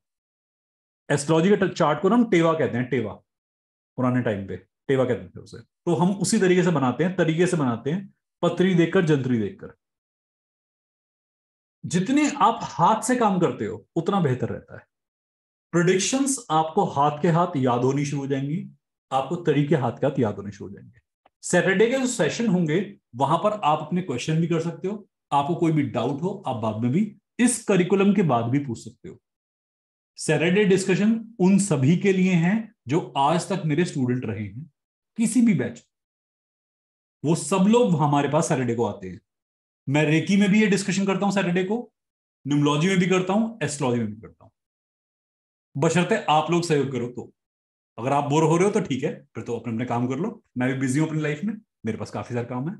एस्ट्रोलॉजी के चार्ट को ना हम टेवा कहते हैं, टेवा। पुराने टाइम पे टेवा कहते थे उसे। तो हम उसी तरीके से बनाते हैं, पत्री देखकर, जंतरी देखकर। जितने आप हाथ से काम करते हो उतना बेहतर रहता है। प्रोडिक्शंस आपको हाथ के हाथ याद होनी शुरू हो जाएंगी, आपको तरीके हाथ के हाथ याद होने शुरू हो जाएंगे। सैटरडे के जो सेशन होंगे वहां पर आप अपने क्वेश्चन भी कर सकते हो। आपको कोई भी डाउट हो आप बाद में भी इस करिकुलम के बाद भी पूछ सकते हो। सैटरडे डिस्कशन उन सभी के लिए हैं जो आज तक मेरे स्टूडेंट रहे हैं किसी भी बैच, वो सब लोग हमारे पास सैटरडे को आते हैं। मैं रेकी में भी ये डिस्कशन करता हूं सैटरडे को, न्यूमोलॉजी में भी करता हूं, एस्ट्रोलॉजी में भी करता हूं, बशर्ते आप लोग सहयोग करो तो। अगर आप बोर हो रहे हो तो ठीक है, फिर तो अपने अपने काम कर लो, मैं भी बिजी हूं अपनी लाइफ में, मेरे पास काफी सारे काम है।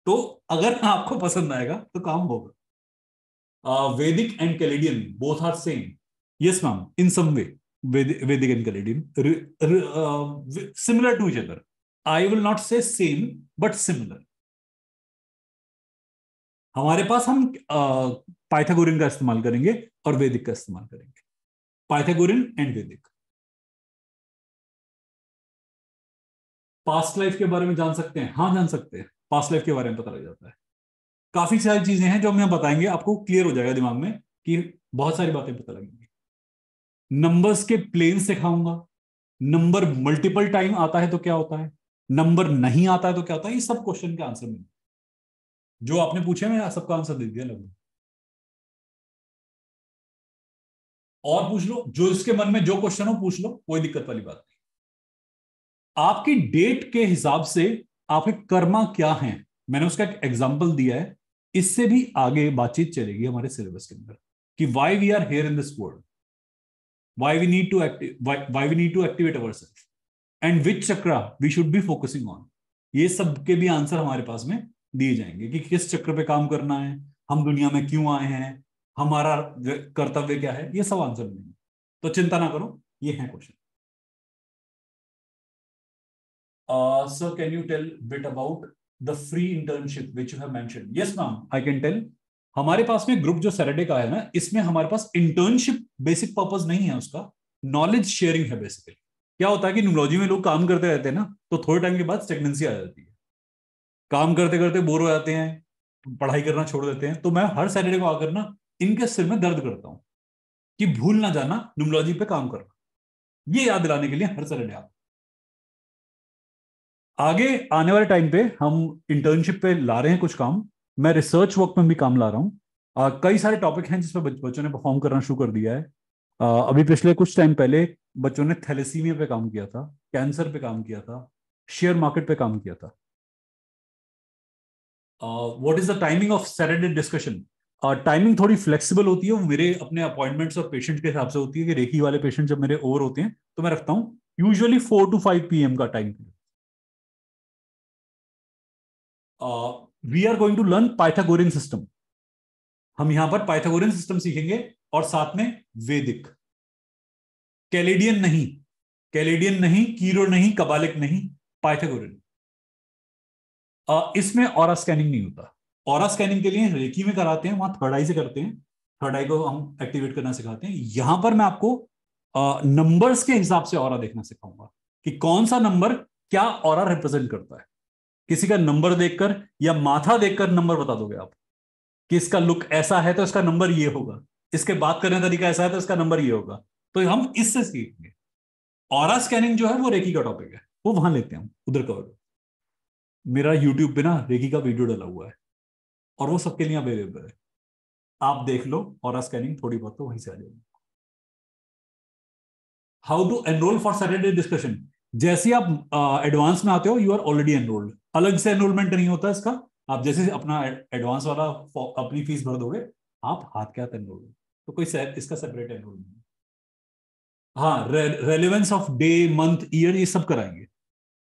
तो अगर आपको पसंद आएगा तो काम होगा। Vedic and Chaldean both are same, yes ma'am, in some way. Vedic and Chaldean similar to each other, I will not say same but similar. हमारे पास हम पाइथागोरियन का इस्तेमाल करेंगे और वैदिक का इस्तेमाल करेंगे, पाइथागोरियन एंड वैदिक। पास्ट लाइफ के बारे में जान सकते हैं, हाँ जान सकते हैं, पास्ट लाइफ के बारे में पता लग जाता है। काफी सारी चीजें हैं जो हम यहाँ बताएंगे, आपको क्लियर हो जाएगा दिमाग में कि बहुत सारी बातें पता लगेंगी। नंबर्स के प्लेन सिखाऊंगा, नंबर मल्टीपल टाइम आता है तो क्या होता है, नंबर नहीं आता है तो क्या होता है, ये सब क्वेश्चन के आंसर में जो आपने पूछे मैं सबका आंसर दे दिया लगभग। और पूछ लो, जो इसके मन में जो क्वेश्चन हो पूछ लो, कोई दिक्कत वाली बात नहीं। आपकी डेट के हिसाब से आपके कर्मा क्या हैं, मैंने उसका एक एग्जांपल दिया है, इससे भी आगे बातचीत चलेगी हमारे सिलेबस के अंदर कि why we are here in this world, why we need to why we need to activate ourself and which chakra we should be focusing on. ये सब के भी आंसर हमारे पास में दिए जाएंगे कि किस चक्र पे काम करना है, हम दुनिया में क्यों आए हैं, हमारा कर्तव्य क्या है, ये सब आंसर देंगे। तो चिंता ना करो, ये है question. Sir, can you tell bit about the free internship which you have mentioned? Yes, ma'am, I can tell. हमारे पास में ग्रुप जो सैटरडे का है ना, इसमें हमारे पास इंटर्नशिप बेसिक पर्पस नहीं है उसका, नॉलेज शेयरिंग है बेसिकली। क्या होता है कि न्यूमोलॉजी में लोग काम करते रहते हैं ना, तो थोड़े टाइम के बाद स्टेगनेंसी आ जाती है, काम करते करते बोर हो जाते हैं, पढ़ाई करना छोड़ देते हैं। तो मैं हर सैटरडे को आकर ना इनके सिर में दर्द करता हूँ कि भूल ना जाना न्यूमोलॉजी पे काम करना, ये याद दिलाने के लिए हर सैटरडे आप। आगे आने वाले टाइम पे हम इंटर्नशिप पे ला रहे हैं कुछ काम, मैं रिसर्च वर्क में भी काम ला रहा हूँ। कई सारे टॉपिक हैं जिसपे बच्चों ने परफॉर्म करना शुरू कर दिया है। अभी पिछले कुछ टाइम पहले बच्चों ने थैलेसीमिया पे काम किया था, कैंसर पे काम किया था, शेयर मार्केट पे काम किया था। What is the timing of Saturday discussion? Timing थोड़ी फ्लेक्सिबल होती है, वो मेरे अपने अपॉइंटमेंट्स और पेशेंट के हिसाब से होती है कि रेकी वाले पेशेंट जब मेरे ओवर होते हैं तो मैं रखता हूँ यूजुअली 4 to 5 PM का time. We are going to learn Pythagorean system, हम यहां पर पाइथागोरियन सिस्टम सीखेंगे और साथ में वैदिक। कैलेडियन नहीं, कैलेडियन नहीं, कीरो नहीं, कबालिक नहीं, पाइथागोरियन। इसमें ऑरा स्कैनिंग नहीं होता, ऑरा स्कैनिंग के लिए रेकी में कराते हैं, वहां थर्ड आई से करते हैं, थर्ड आई को हम एक्टिवेट करना सिखाते हैं। यहां पर मैं आपको नंबर्स के हिसाब से ऑरा देखना सिखाऊंगा कि कौन सा नंबर क्या ऑरा रिप्रेजेंट करता है। किसी का नंबर देखकर या माथा देखकर नंबर बता दोगे आप कि इसका लुक ऐसा है तो इसका नंबर ये होगा, इसके बात करने का तरीका ऐसा है तो इसका नंबर ये होगा। तो हम इससे सीखेंगे। ऑरा स्कैनिंग जो है वो रेकी का टॉपिक है, वो वहां लेते हैं हम, उधर कवर। मेरा यूट्यूब पे ना रेकी का वीडियो डाला हुआ है और वो सबके लिए अवेलेबल है, आप देख लो। ऑरा स्कैनिंग थोड़ी बहुत तो वहीं से आ जाएगी। How to enrol for Saturday discussion? जैसे आप एडवांस में आते हो यू आर ऑलरेडी एनरोल्ड, अलग से एनरोलमेंट नहीं होता इसका। आप जैसे अपना एडवांस वाला अपनी फीस भर दोगे, आप हाथ के हाथ एनरोल, तो कोई इसका सेपरेट एनरोलमेंट नहीं। हाँ, relevance of day month year ये सब कराएंगे,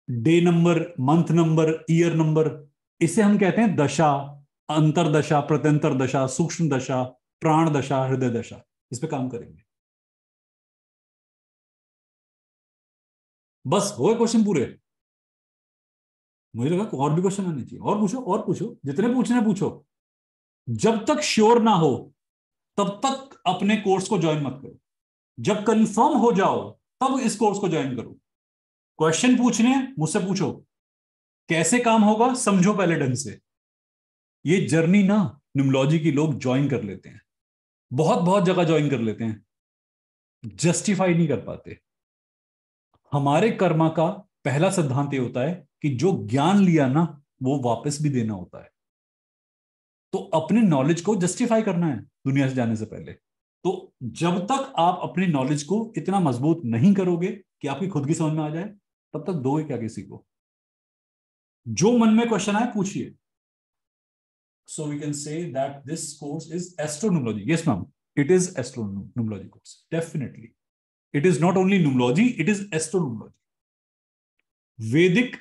day number, month number, year number. इसे हम कहते हैं दशा, अंतरदशा, प्रत्यंतर दशा, सूक्ष्म दशा, प्राण दशा, हृदय दशा, इस पे काम करेंगे। बस हो गए क्वेश्चन पूरे? मुझे लगा और भी क्वेश्चन आने चाहिए, और पूछो, जितने पूछने पूछो। जब तक श्योर ना हो तब तक अपने कोर्स को ज्वाइन मत करो, जब कंफर्म हो जाओ तब इस कोर्स को ज्वाइन करो। क्वेश्चन पूछने हैं मुझसे पूछो, कैसे काम होगा समझो पहले ढंग से। ये जर्नी ना न्यूमोलॉजी की लोग ज्वाइन कर लेते हैं, बहुत बहुत जगह ज्वाइन कर लेते हैं, जस्टिफाई नहीं कर पाते। हमारे कर्मा का पहला सिद्धांत ये होता है कि जो ज्ञान लिया ना वो वापस भी देना होता है। तो अपने नॉलेज को जस्टिफाई करना है दुनिया से जाने से पहले। तो जब तक आप अपनी नॉलेज को इतना मजबूत नहीं करोगे कि आपकी खुद की समझ में आ जाए, तब तक दोगे क्या किसी को? जो मन में क्वेश्चन आए पूछिए। So we can say that this course is astronomology. Yes, ma'am. It is astronomology course. Definitely. It is not only numerology, it is astronomology. वैदिक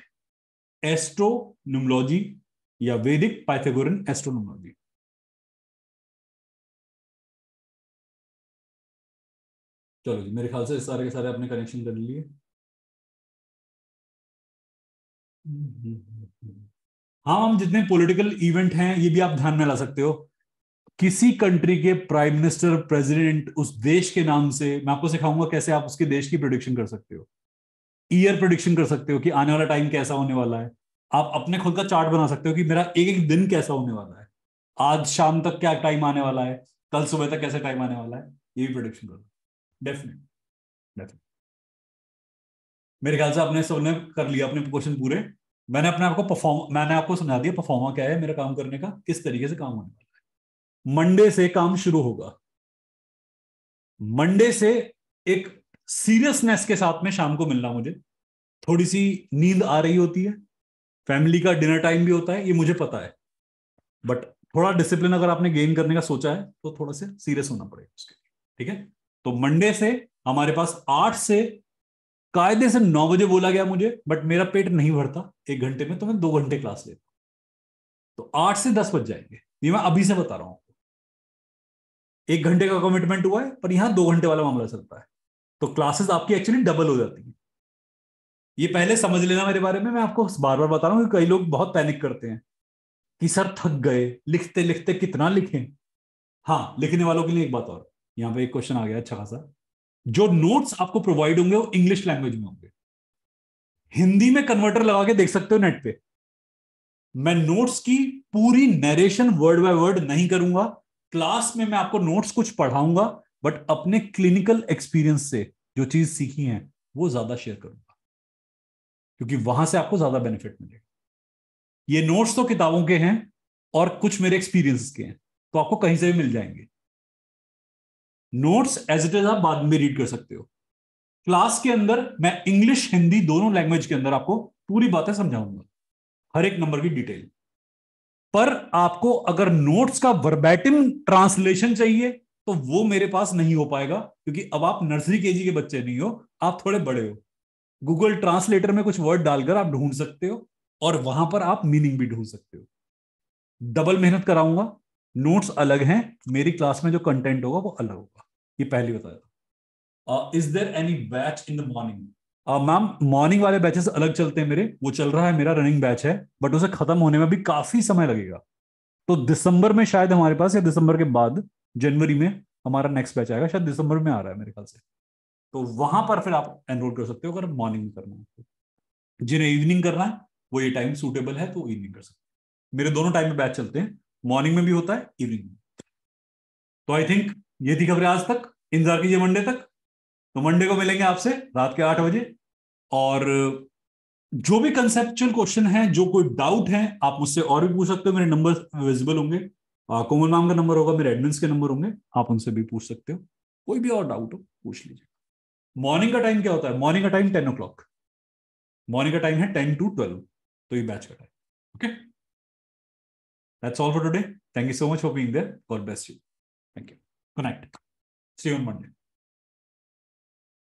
एस्ट्रोनोमोलॉजी या वैदिक पाइथागोरन एस्ट्रोनोमोलॉजी? चलो जी, मेरे ख्याल से सारे के सारे आपने कनेक्शन कर लिए। हाँ, हम जितने पॉलिटिकल इवेंट हैं ये भी आप ध्यान में ला सकते हो। किसी कंट्री के प्राइम मिनिस्टर, प्रेसिडेंट, उस देश के नाम से मैं आपको सिखाऊंगा कैसे आप उसके देश की प्रोडिक्शन कर सकते हो। ईयर प्रोडिक्शन कर सकते हो कि आने वाला टाइम कैसा होने वाला है। आप अपने खुद का चार्ट बना सकते हो कि मेरा एक एक दिन कैसा होने वाला है, आज शाम तक क्या टाइम आने वाला है, कल सुबह तक कैसा टाइम आने वाला है। ये भी प्रोडिक्शन करो। Definite, definite. मेरे ख्याल से आपने सबने कर लिया अपने क्वेश्चन पूरे। मैंने आपको समझा दिया परफॉर्मा क्या है, मेरा काम करने का किस तरीके से काम होने वाला है। मंडे से काम शुरू होगा। मंडे से एक सीरियसनेस के साथ में शाम को मिलना मुझे। थोड़ी सी नींद आ रही होती है, फैमिली का डिनर टाइम भी होता है, ये मुझे पता है। बट थोड़ा डिसिप्लिन अगर आपने गेन करने का सोचा है तो थोड़ा सा सीरियस होना पड़ेगा उसके लिए। ठीक है। तो मंडे से हमारे पास 8 से कायदे से 9 बजे बोला गया मुझे, बट मेरा पेट नहीं भरता 1 घंटे में, तो मैं 2 घंटे क्लास लेता हूं। तो 8 से 10 बज जाएंगे, ये मैं अभी से बता रहा हूं। 1 घंटे का कमिटमेंट हुआ है, पर यहां 2 घंटे वाला मामला चलता है। तो क्लासेस आपकी एक्चुअली डबल हो जाती है। ये पहले समझ लेना मेरे बारे में, मैं आपको बार बार बता रहा हूं कि कई लोग बहुत पैनिक करते हैं कि सर थक गए, लिखते लिखते कितना लिखें। हाँ, लिखने वालों के लिए एक बात और, यहाँ पे एक क्वेश्चन आ गया अच्छा खासा। जो नोट्स आपको प्रोवाइड होंगे वो इंग्लिश लैंग्वेज में होंगे। हिंदी में कन्वर्टर लगा के देख सकते हो नेट पे। मैं नोट्स की पूरी नरेशन वर्ड बाय वर्ड नहीं करूंगा। क्लास में मैं आपको नोट्स कुछ पढ़ाऊंगा, बट अपने क्लिनिकल एक्सपीरियंस से जो चीज सीखी है वो ज्यादा शेयर करूंगा, क्योंकि वहां से आपको ज्यादा बेनिफिट मिलेगा। ये नोट्स तो किताबों के हैं और कुछ मेरे एक्सपीरियंस के हैं, तो आपको कहीं से भी मिल जाएंगे। नोट्स एज इट इज आप बाद में रीड कर सकते हो। क्लास के अंदर मैं इंग्लिश हिंदी दोनों लैंग्वेज के अंदर आपको पूरी बातें समझाऊंगा, हर एक नंबर की डिटेल। पर आपको अगर नोट्स का वर्बैटिम ट्रांसलेशन चाहिए तो वो मेरे पास नहीं हो पाएगा, क्योंकि अब आप नर्सरी केजी के बच्चे नहीं हो, आप थोड़े बड़े हो। गूगल ट्रांसलेटर में कुछ वर्ड डालकर आप ढूंढ सकते हो, और वहां पर आप मीनिंग भी ढूंढ सकते हो। डबल मेहनत कराऊंगा। नोट्स अलग हैं, मेरी क्लास में जो कंटेंट होगा वो अलग होगा। ये पहली बताया था। Is there any batch in the morning? Ma'am, morning वाले बैचेस अलग चलते हैं मेरे, वो चल रहा है, मेरा रनिंग बैच है, बट उसे खत्म होने में भी काफी समय लगेगा। तो दिसंबर में शायद हमारे पास, या दिसंबर के बाद जनवरी में हमारा नेक्स्ट बैच आएगा, शायद दिसंबर में आ रहा है मेरे ख्याल से। तो वहां पर फिर आप एनरोल कर सकते हो अगर मॉर्निंग में करना है तो। जिन्हें इवनिंग करना है वो ये टाइम सूटेबल है तो इवनिंग कर सकते हैं। मेरे दोनों टाइम में बैच चलते हैं, मॉर्निंग में भी होता है, इवनिंग में। तो आई थिंक ये थी खबरें आज तक। इंतजार कीजिए मंडे तक। तो मंडे को मिलेंगे आपसे रात के 8 बजे। और जो भी कंसेप्चुअल क्वेश्चन है, जो कोई डाउट है, आप मुझसे और भी पूछ सकते हो। मेरे नंबर विजिबल होंगे, कोमल मैम का नंबर होगा, मेरे एडमिन्स के नंबर होंगे, आप उनसे भी पूछ सकते हो। कोई भी और डाउट हो पूछ लीजिए। मॉर्निंग का टाइम क्या होता है? मॉर्निंग का टाइम 10 o'clock। मॉर्निंग का टाइम है 10 to 12। तो ये बैच का time. Okay, that's all for today. Thank you so much for being there. God bless you. Thank you. Good night. See you on Monday.